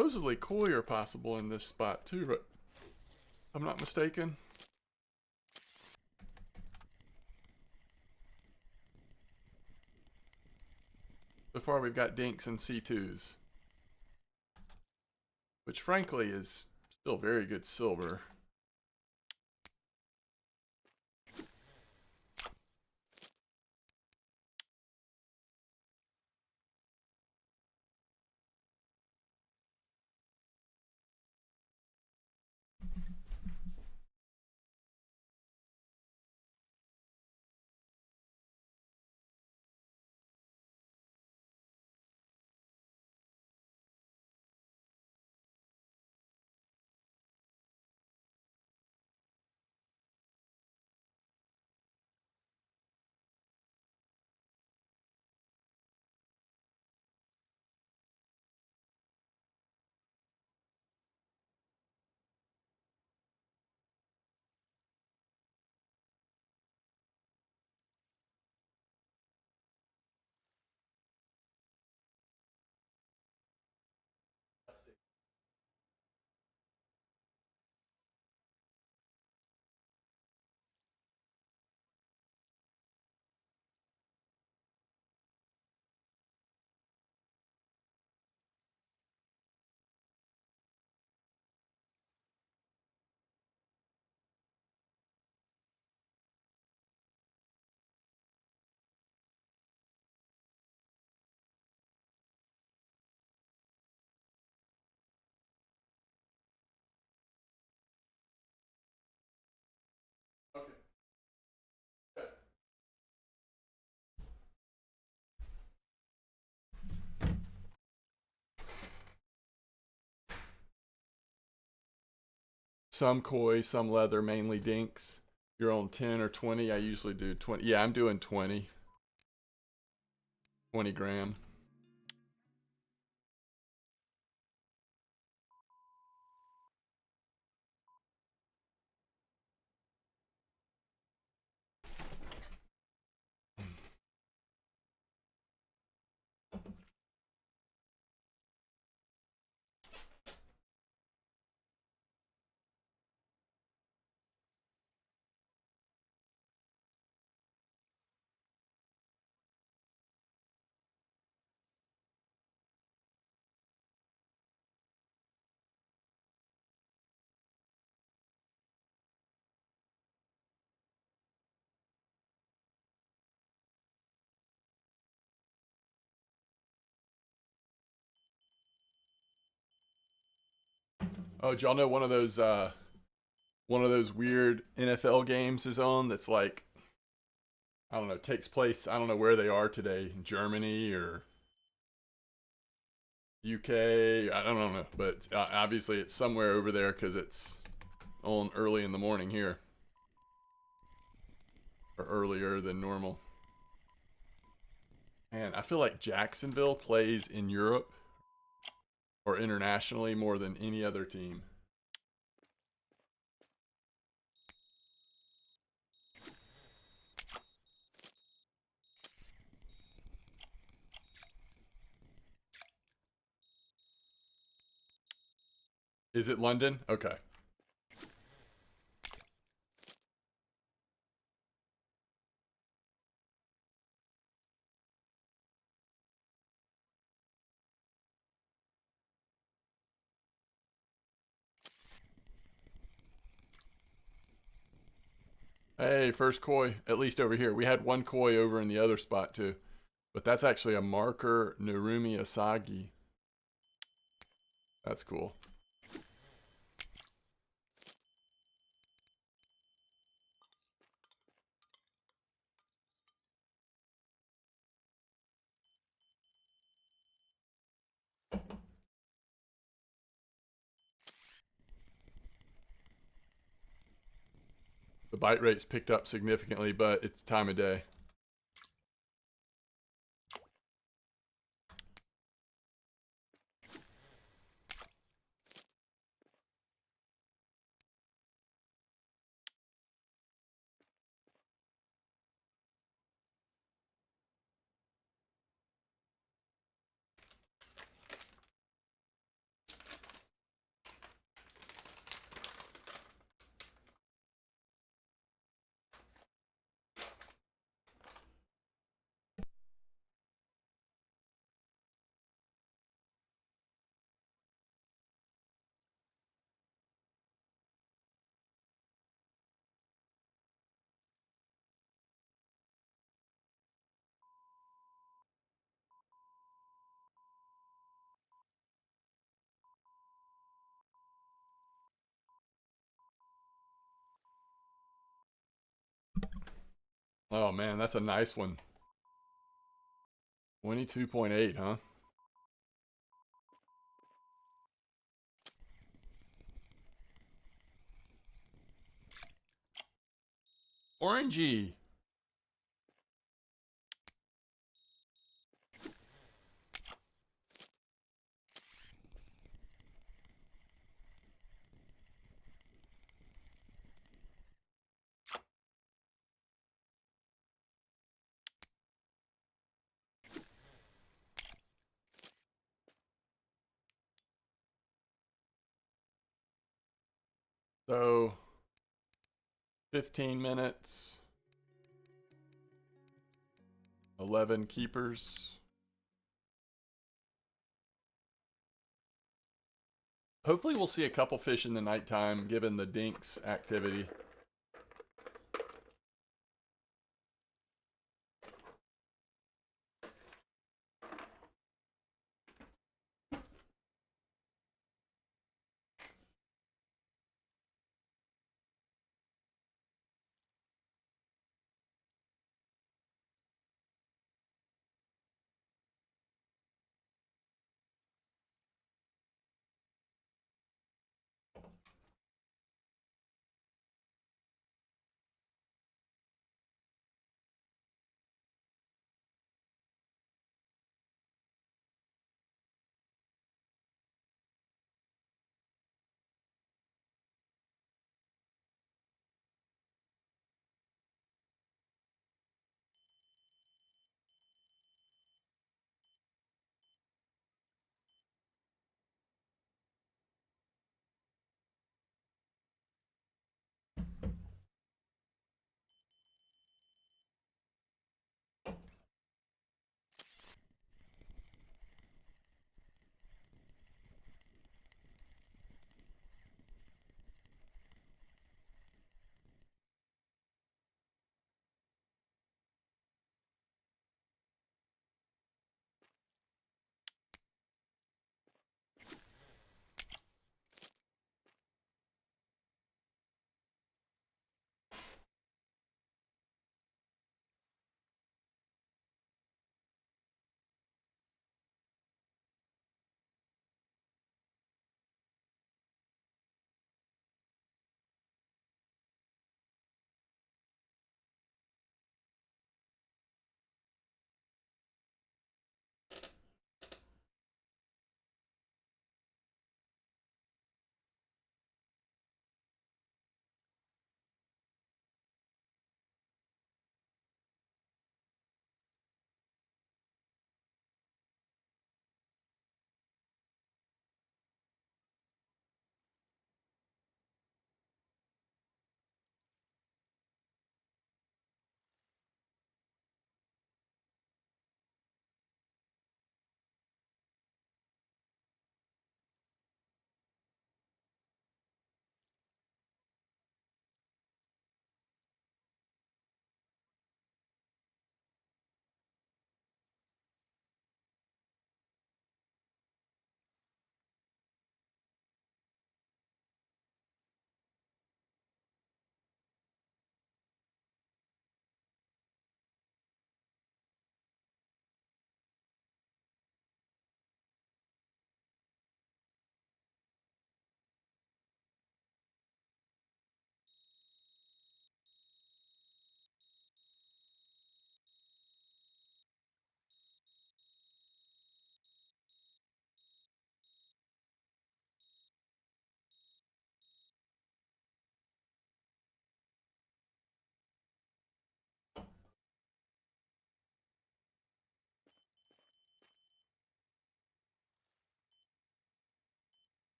Supposedly koi are possible in this spot too, but I'm not mistaken. So far we've got dinks and C2s, which frankly is still very good silver. Okay. Some koi, some leather, mainly dinks. You're on 10 or 20. I usually do 20. Yeah, I'm doing 20. 20 gram. Oh, did y'all know one of those weird NFL games is on that's like, I don't know, takes place, I don't know where they are today, in Germany or UK, I don't know, but obviously it's somewhere over there because it's on early in the morning here, or earlier than normal. And I feel like Jacksonville plays in Europe or internationally more than any other team. Is it London? Okay. Hey, first koi, at least over here. We had one koi over in the other spot too, but that's actually a marker Narumi Asagi. That's cool. The bite rate's picked up significantly, but it's time of day. Oh man, that's a nice one. 22.8, huh? Orangey. So 15 minutes, 11 keepers. Hopefully we'll see a couple fish in the nighttime given the dinks activity.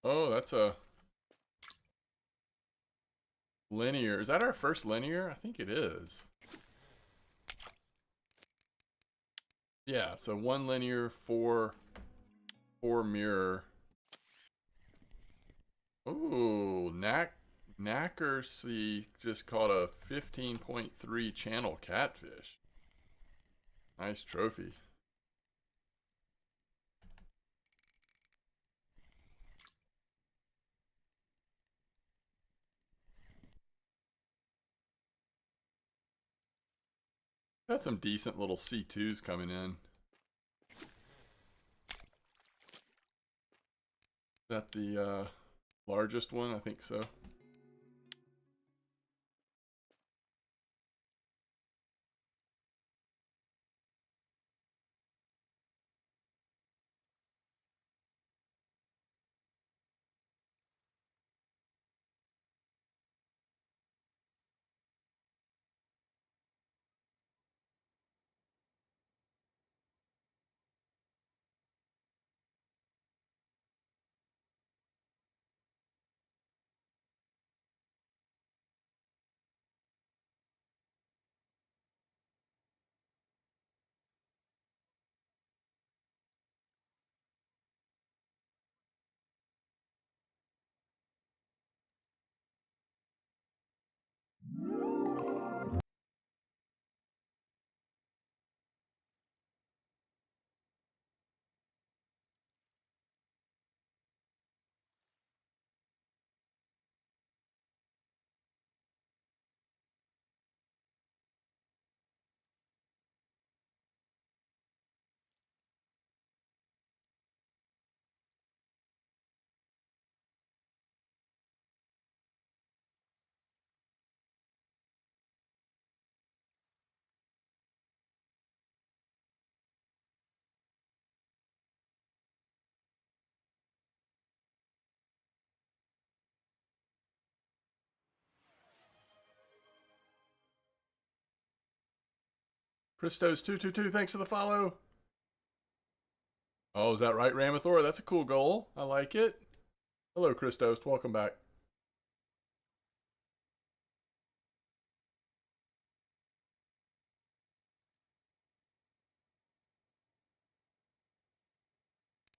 Oh, that's a linear. Is that our first linear? I think it is. Yeah, so one linear, four mirror. Ooh, Knackersy just caught a 15.3 channel catfish. Nice trophy. Got some decent little C2s coming in. Is that the largest one? I think so. Christos222, thanks for the follow. Oh, is that right, Ramathor? That's a cool goal. I like it. Hello, Christos. Welcome back.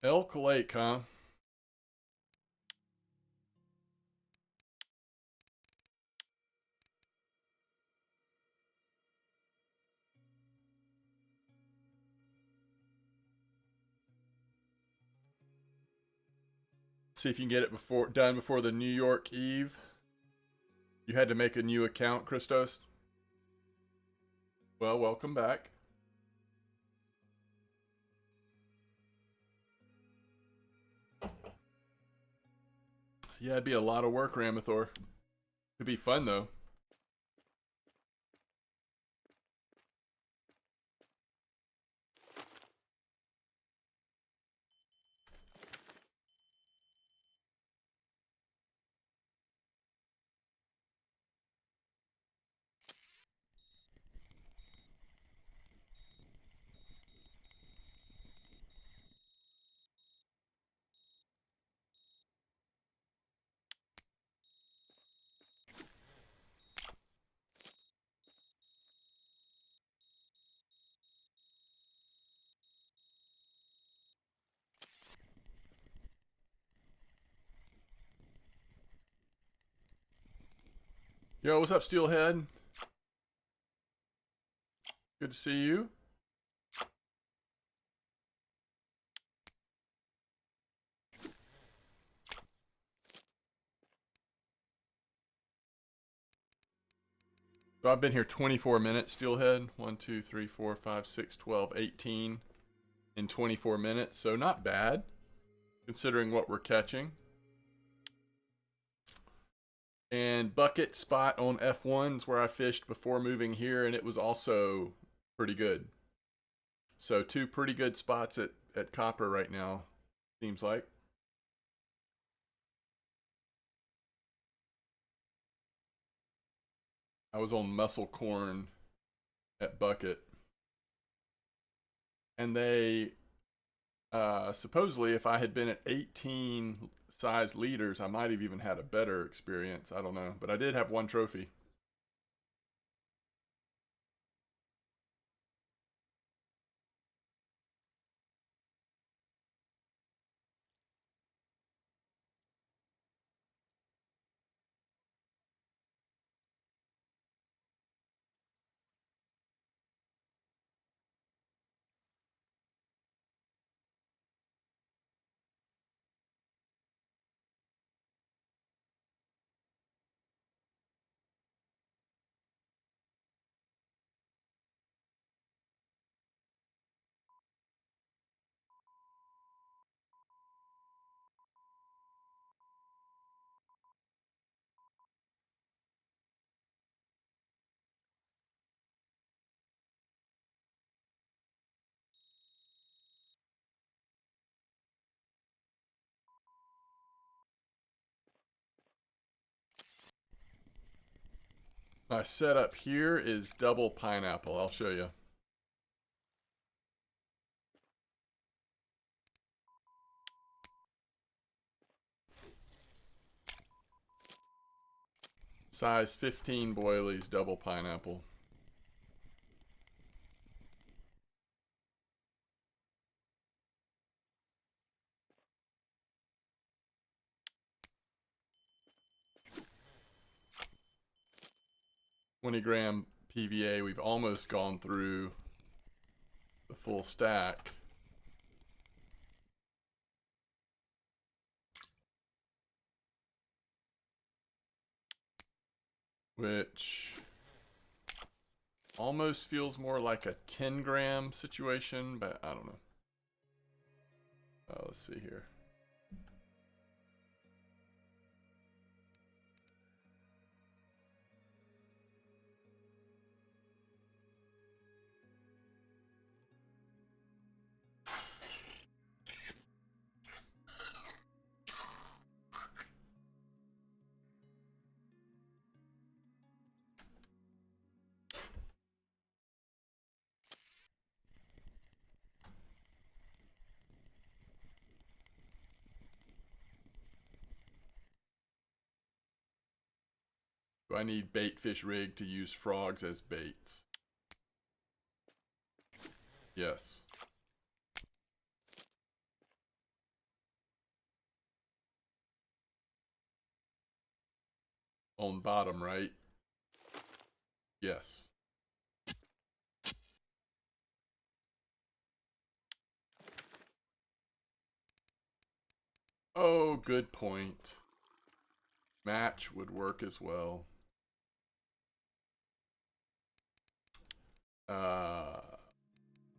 Elk Lake, huh? See if you can get it done before the New York Eve. You had to make a new account, Christos. Well, welcome back. Yeah, it'd be a lot of work, Ramathor. It'd be fun though. Yo, what's up, Steelhead? Good to see you. So I've been here 24 minutes, Steelhead. 1, 2, 3, 4, 5, 6, 12, 18 in 24 minutes. So not bad, considering what we're catching. And bucket spot on F1's where I fished before moving here, and it was also pretty good. So two pretty good spots at Copper right now, seems like. I was on Muscle Corn at Bucket. And they Supposedly, if I had been at 18 size leaders, I might have even had a better experience. I don't know, but I did have one trophy. My setup here is double pineapple. I'll show you. Size 15 boilies, double pineapple. $20 PVA. We've almost gone through the full stack. Which almost feels more like a 10-gram situation, but I don't know. Let's see here. Do I need bait fish rig to use frogs as baits? Yes. On bottom right? Yes. Oh, good point. Match would work as well. Uh,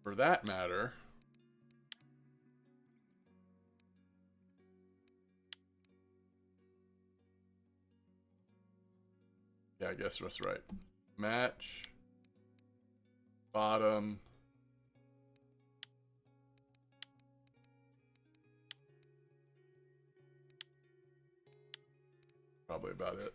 for that matter, yeah, I guess that's right. Match, bottom, probably about it.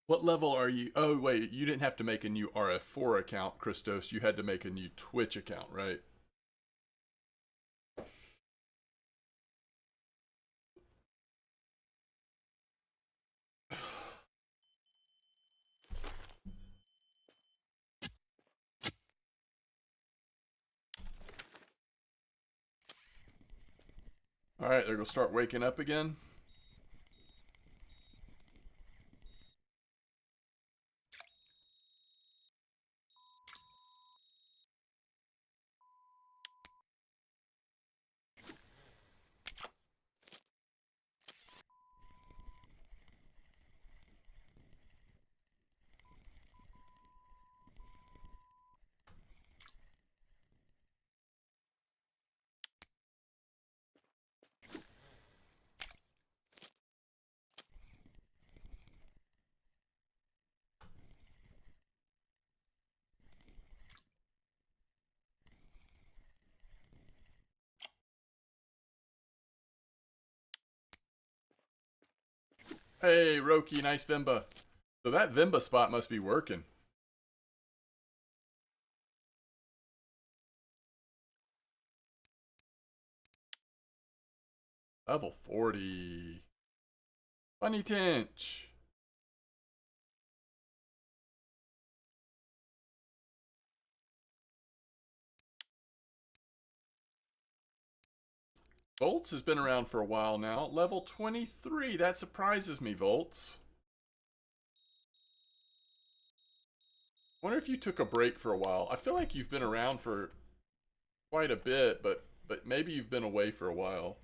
What level are you? Oh, wait, you didn't have to make a new RF4 account, Christos. You had to make a new Twitch account, right? All right, they're going to start waking up again. Hey, Roki, nice Vimba. So that Vimba spot must be working. Level 40. Funny Tinch. Volts has been around for a while now. Level 23. That surprises me, Volts. Wonder if you took a break for a while. I feel like you've been around for quite a bit, but maybe you've been away for a while.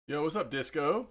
Yo, what's up, Disco?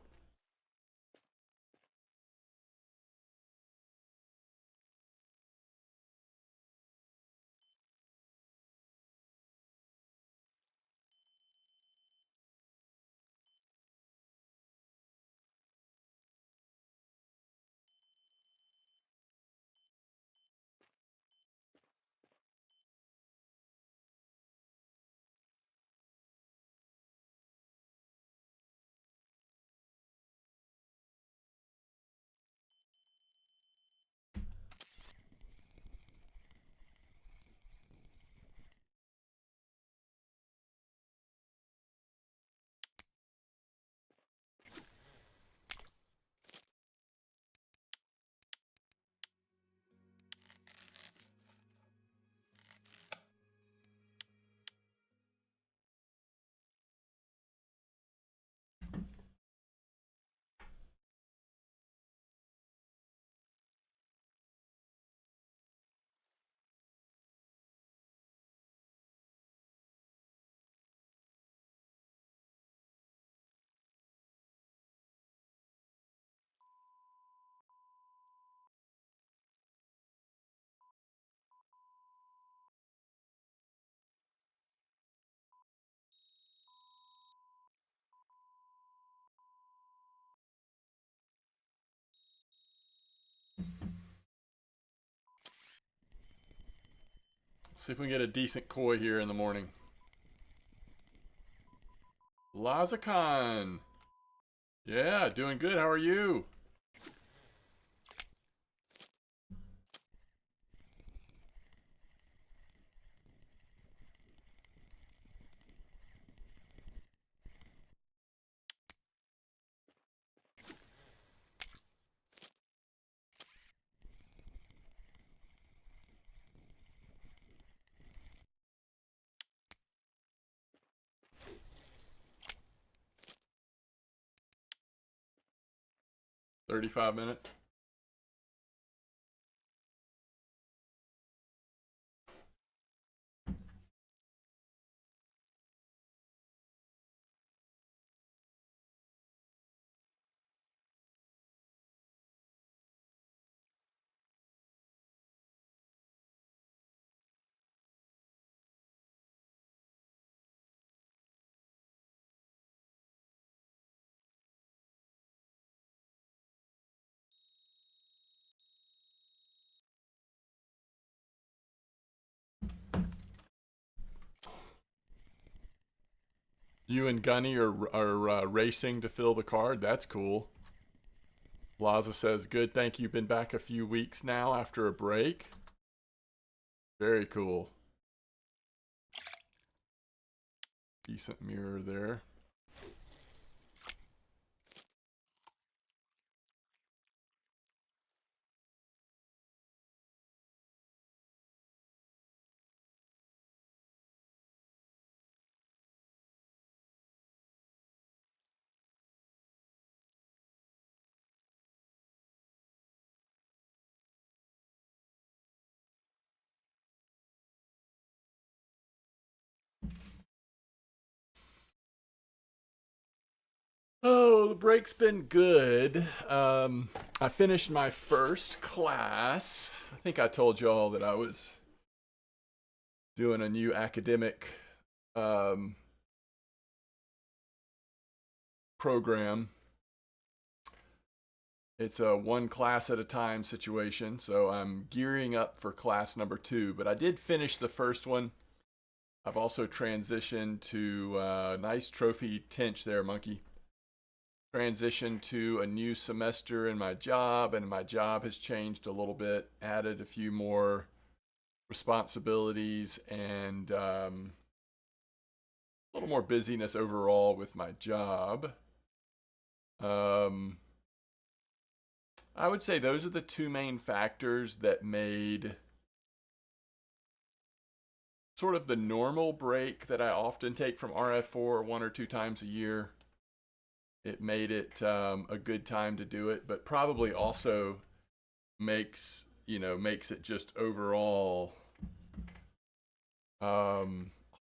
See if we can get a decent koi here in the morning. Lazakan. Yeah, doing good. How are you? 35 minutes. You and Gunny are racing to fill the card. That's cool. Plaza says, good, thank you. Been back a few weeks now after a break. Very cool. Decent mirror there. Oh, the break's been good. I finished my first class. I think I told y'all that I was doing a new academic um, program. It's a one class at a time situation, so I'm gearing up for class number 2. But I did finish the first one. I've also transitioned to nice trophy tinch there, monkey. Transitioned to a new semester in my job, and my job has changed a little bit. Added a few more responsibilities and a little more busyness overall with my job. I would say those are the two main factors that made sort of the normal break that I often take from RF4 one or two times a year. It made it a good time to do it, but probably also makes it just overall a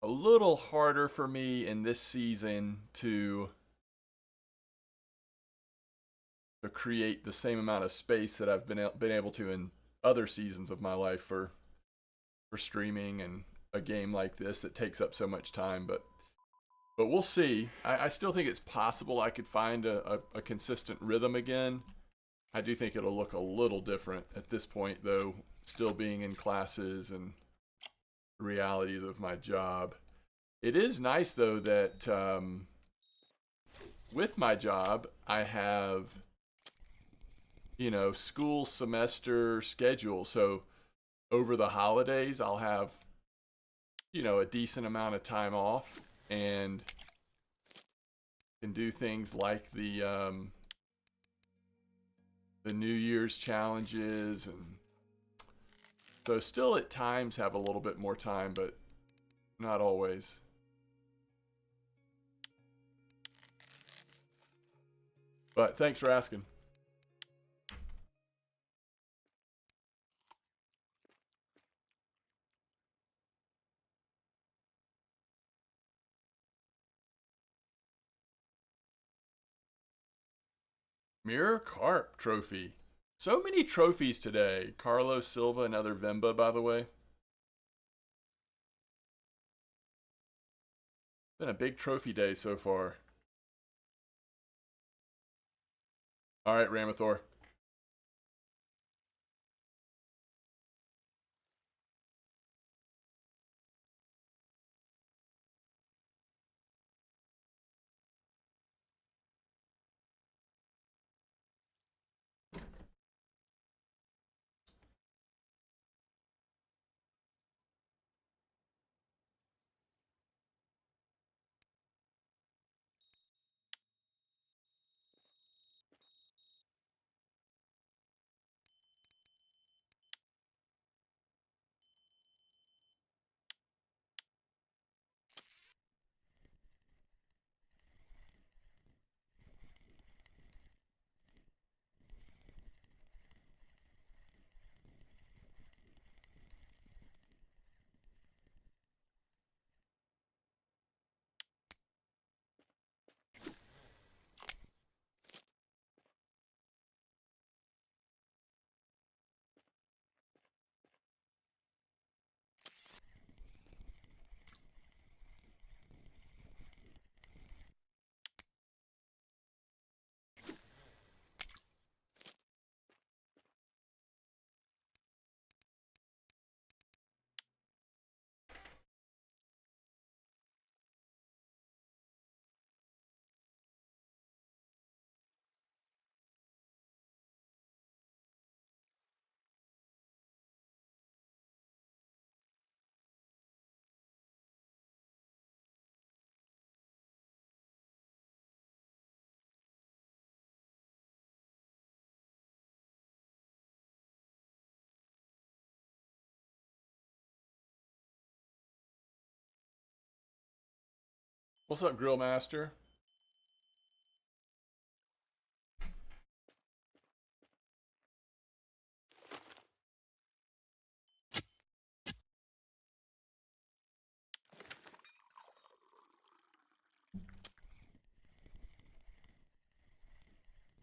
little harder for me in this season to create the same amount of space that I've been able to in other seasons of my life for streaming and a game like this that takes up so much time. But we'll see. I still think it's possible I could find a consistent rhythm again. I do think it'll look a little different at this point, though, still being in classes and realities of my job. It is nice, though, that with my job, I have, school semester schedule. So over the holidays, I'll have, a decent amount of time off and can do things like the New Year's challenges, and so still at times have a little bit more time, but not always. But thanks for asking. Mirror Carp trophy. So many trophies today. Carlos Silva, another Vemba, by the way. Been a big trophy day so far. All right, Ramathor. What's up, Grill Master?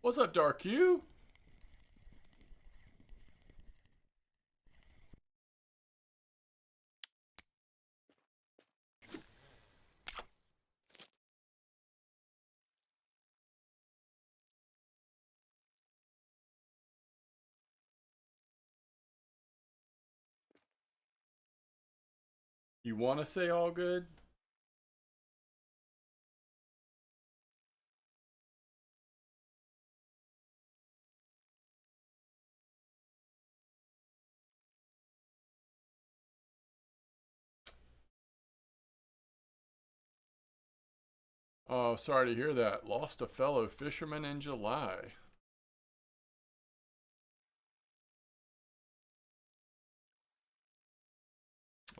What's up, Dark Q? You want to say all good? Oh, sorry to hear that. Lost a fellow fisherman in July.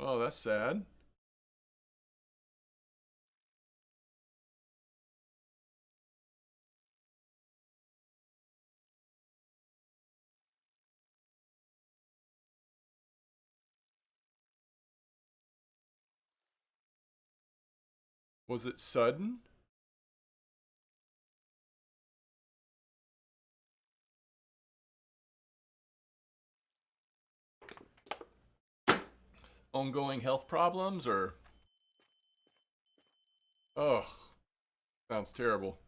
Oh, that's sad. Was it sudden? Ongoing health problems or? Ugh, sounds terrible.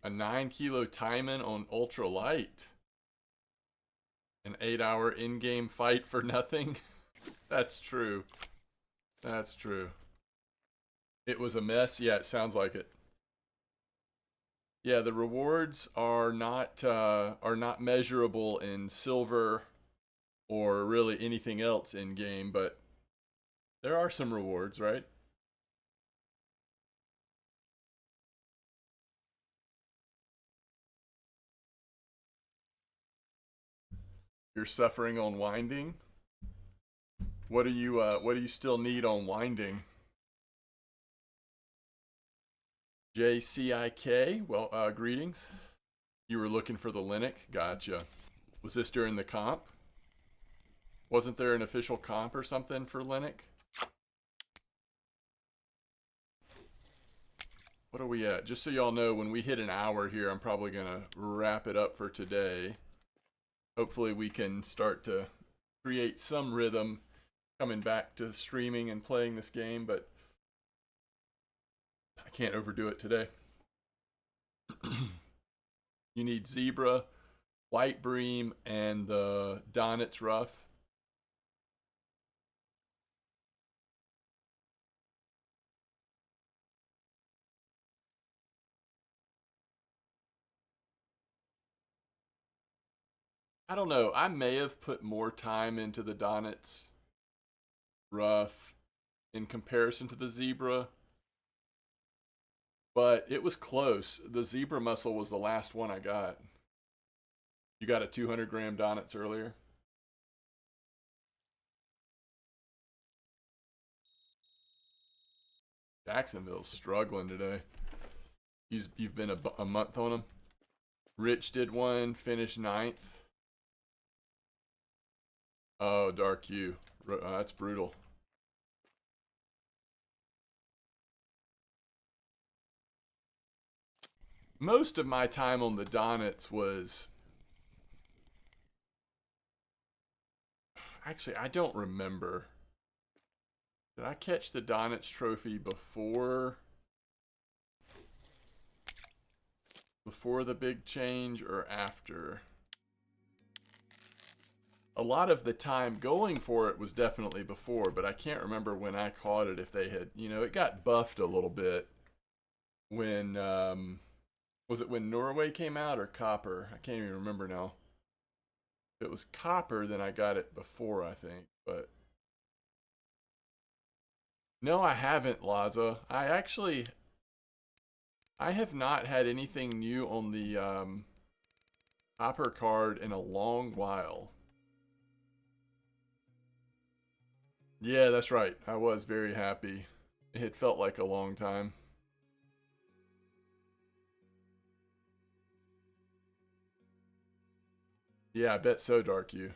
A 9 kilo Timon on ultra light. An 8 hour in-game fight for nothing. That's true. That's true. It was a mess. Yeah, it sounds like it. Yeah, the rewards are not measurable in silver or really anything else in game, but there are some rewards, right? You're suffering on winding. What do you still need on winding? JCIK. Well, greetings. You were looking for the Linux. Gotcha. Was this during the comp? Wasn't there an official comp or something for Linux? What are we at? Just so y'all know, when we hit an hour here, I'm probably going to wrap it up for today. Hopefully we can start to create some rhythm coming back to streaming and playing this game, but I can't overdo it today. You need Zebra, White Bream, and the Donit's Rough. I don't know. I may have put more time into the Donit's Rough in comparison to the Zebra, but it was close. The Zebra Muscle was the last one I got. You got a 200 gram Donit's earlier? Jacksonville's struggling today. You've been a month on them. Rich did one, finished ninth. Oh, Dark U. That's brutal. Most of my time on the Donits was... Actually, I don't remember. Did I catch the Donit's trophy before the big change or after? A lot of the time going for it was definitely before, but I can't remember when I caught it. If they had, it got buffed a little bit when, was it when Norway came out or Copper? I can't even remember now. If it was Copper, then I got it before, I think, but no, I haven't, Laza. I have not had anything new on the Hopper card in a long while. Yeah, that's right. I was very happy. It felt like a long time. Yeah, I bet so, Dark You.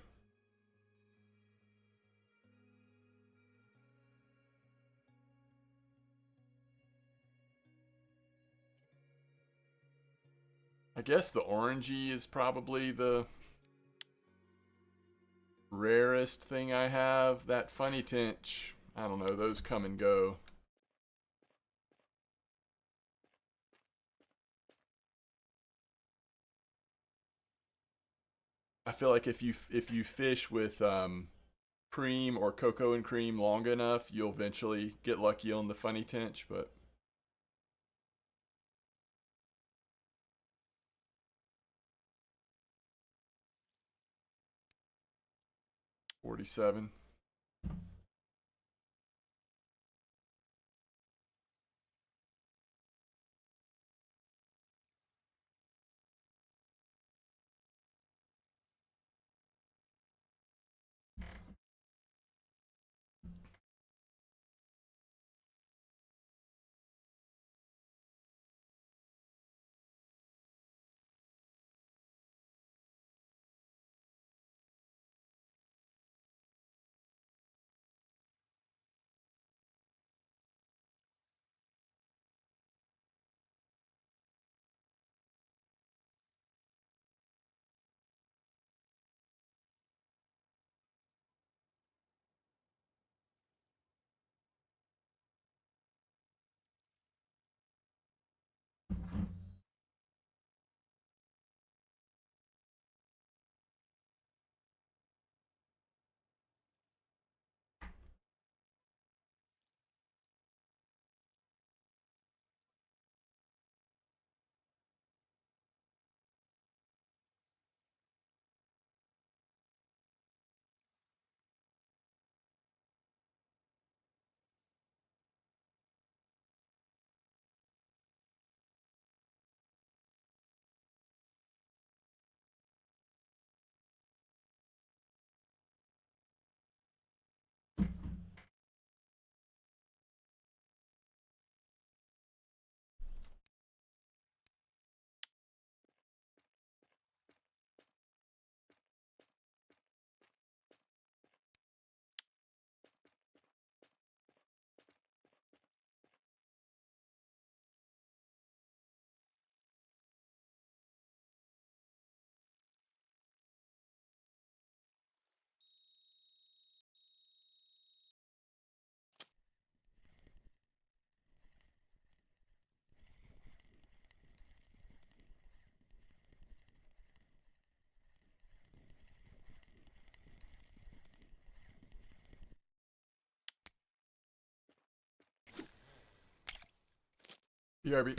I guess the orangey is probably the rarest thing I have. That funny tinch, I don't know, those come and go. I feel like if you fish with cream or cocoa and cream long enough, you'll eventually get lucky on the funny tinch, but 47. BRB.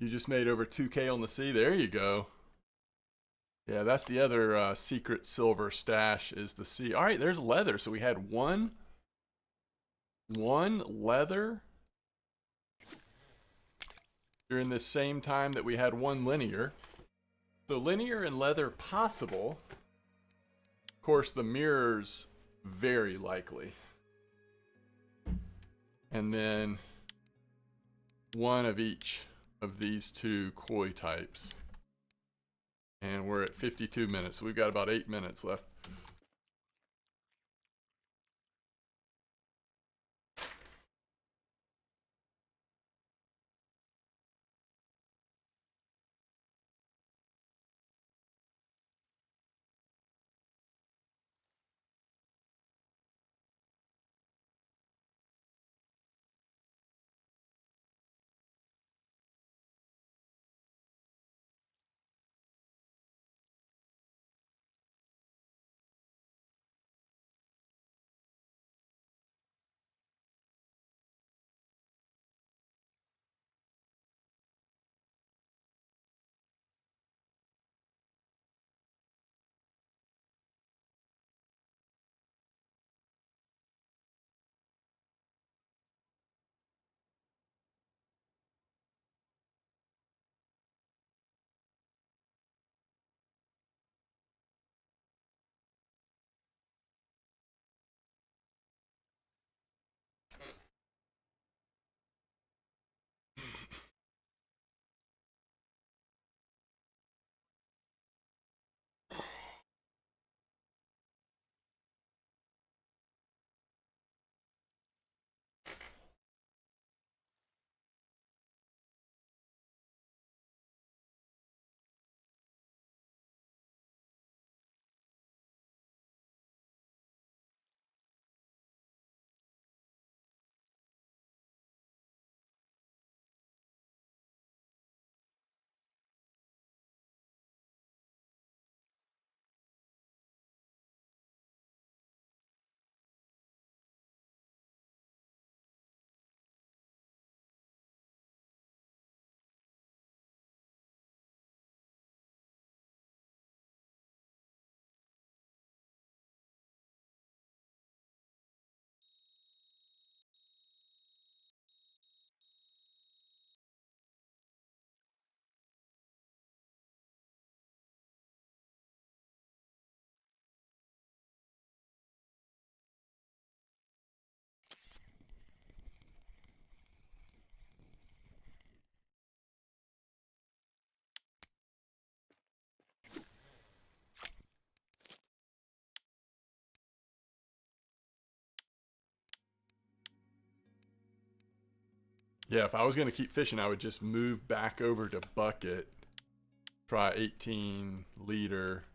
You just made over 2K on the C. There you go. Yeah, that's the other secret silver stash is the C. All right, there's leather. So we had one leather during this same time that we had one linear. So linear and leather possible. Of course, the mirrors very likely. And then one of each of these two koi types. And we're at 52 minutes, so we've got about 8 minutes left. Yeah, if I was going to keep fishing, I would just move back over to bucket, try 18 liter,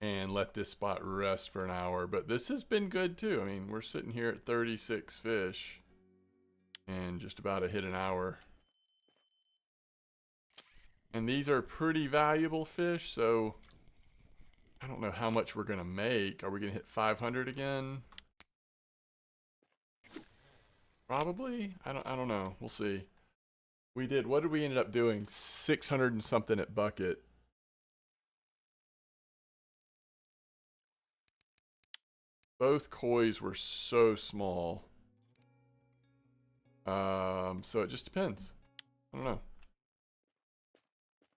and let this spot rest for an hour. But this has been good too. I mean, we're sitting here at 36 fish and just about a hit an hour. And these are pretty valuable fish, so I don't know how much we're going to make. Are we going to hit 500 again? Probably. I don't know. We'll see. We did. What did we end up doing? 600 and something at bucket. Both kois were so small. So it just depends. I don't know.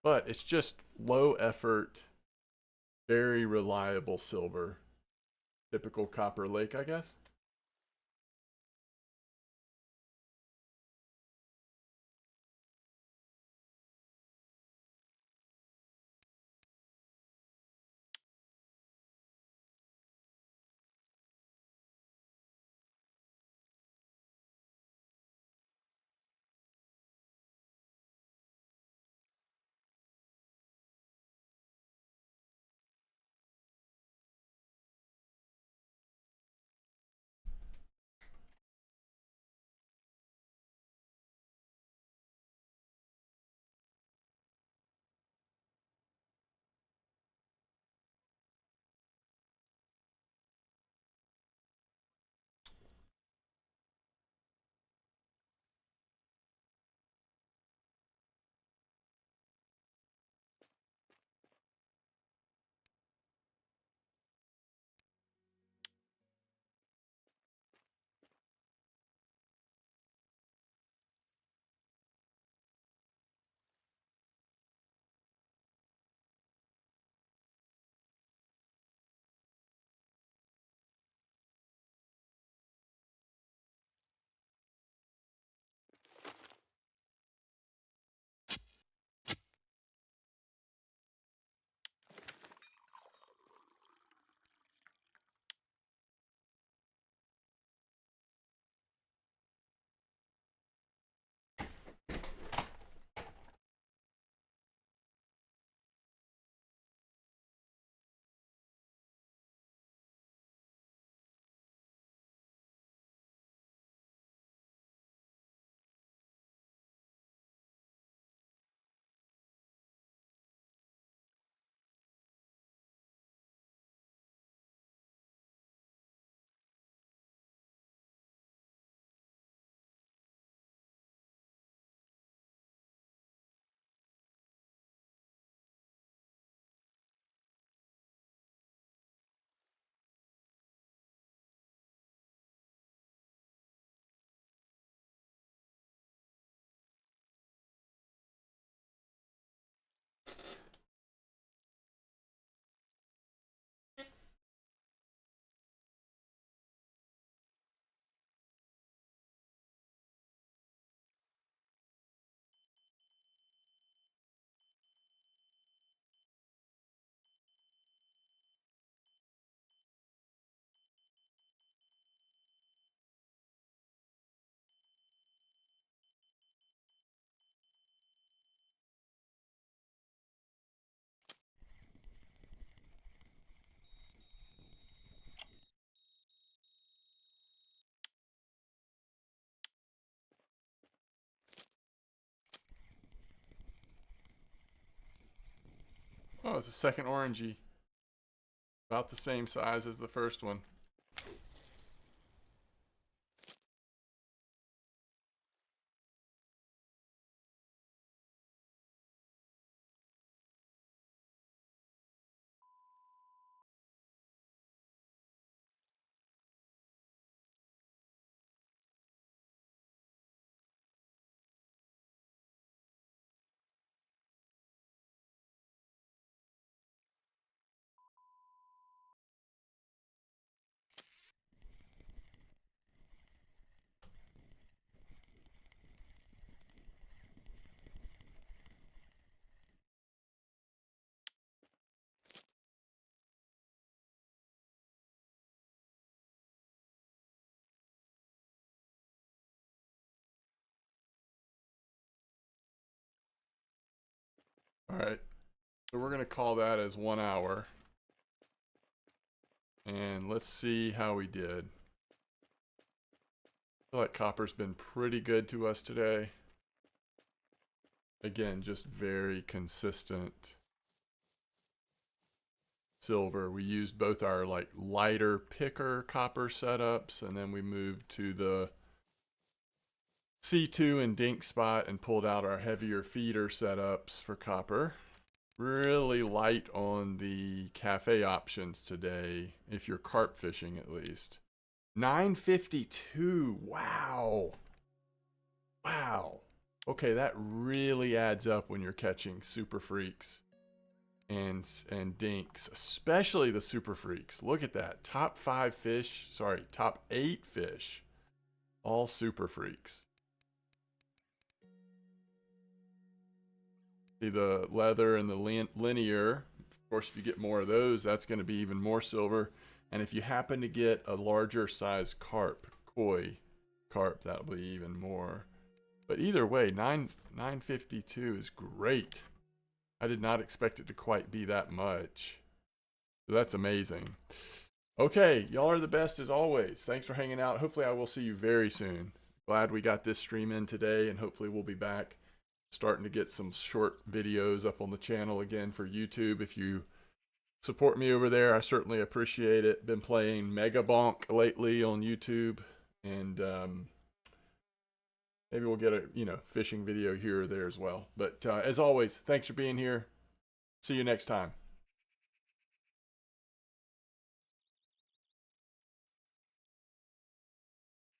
But it's just low effort, very reliable silver. Typical Copper Lake, I guess. Oh, it's a second orangey. About the same size as the first one. All right. So we're going to call that as 1 hour. And let's see how we did. I feel like copper's been pretty good to us today. Again, just very consistent silver. We used both our like lighter picker copper setups, and then we moved to the C2 and dink spot and pulled out our heavier feeder setups for copper. Really light on the cafe options today, if you're carp fishing at least. 952. Wow. Wow. Okay, that really adds up when you're catching super freaks and dinks, especially the super freaks. Look at that. Top 5 fish, sorry, top 8 fish, all super freaks. See the leather and the linear. Of course, if you get more of those, that's going to be even more silver. And if you happen to get a larger size carp, koi carp, that'll be even more. But either way, 952 is great. I did not expect it to quite be that much. So that's amazing. Okay, y'all are the best as always. Thanks for hanging out. Hopefully I will see you very soon. Glad we got this stream in today, and hopefully we'll be back starting to get some short videos up on the channel again for YouTube. If you support me over there, I certainly appreciate it. Been playing MDawg lately on YouTube, and maybe we'll get a fishing video here or there as well. But as always, thanks for being here. See you next time.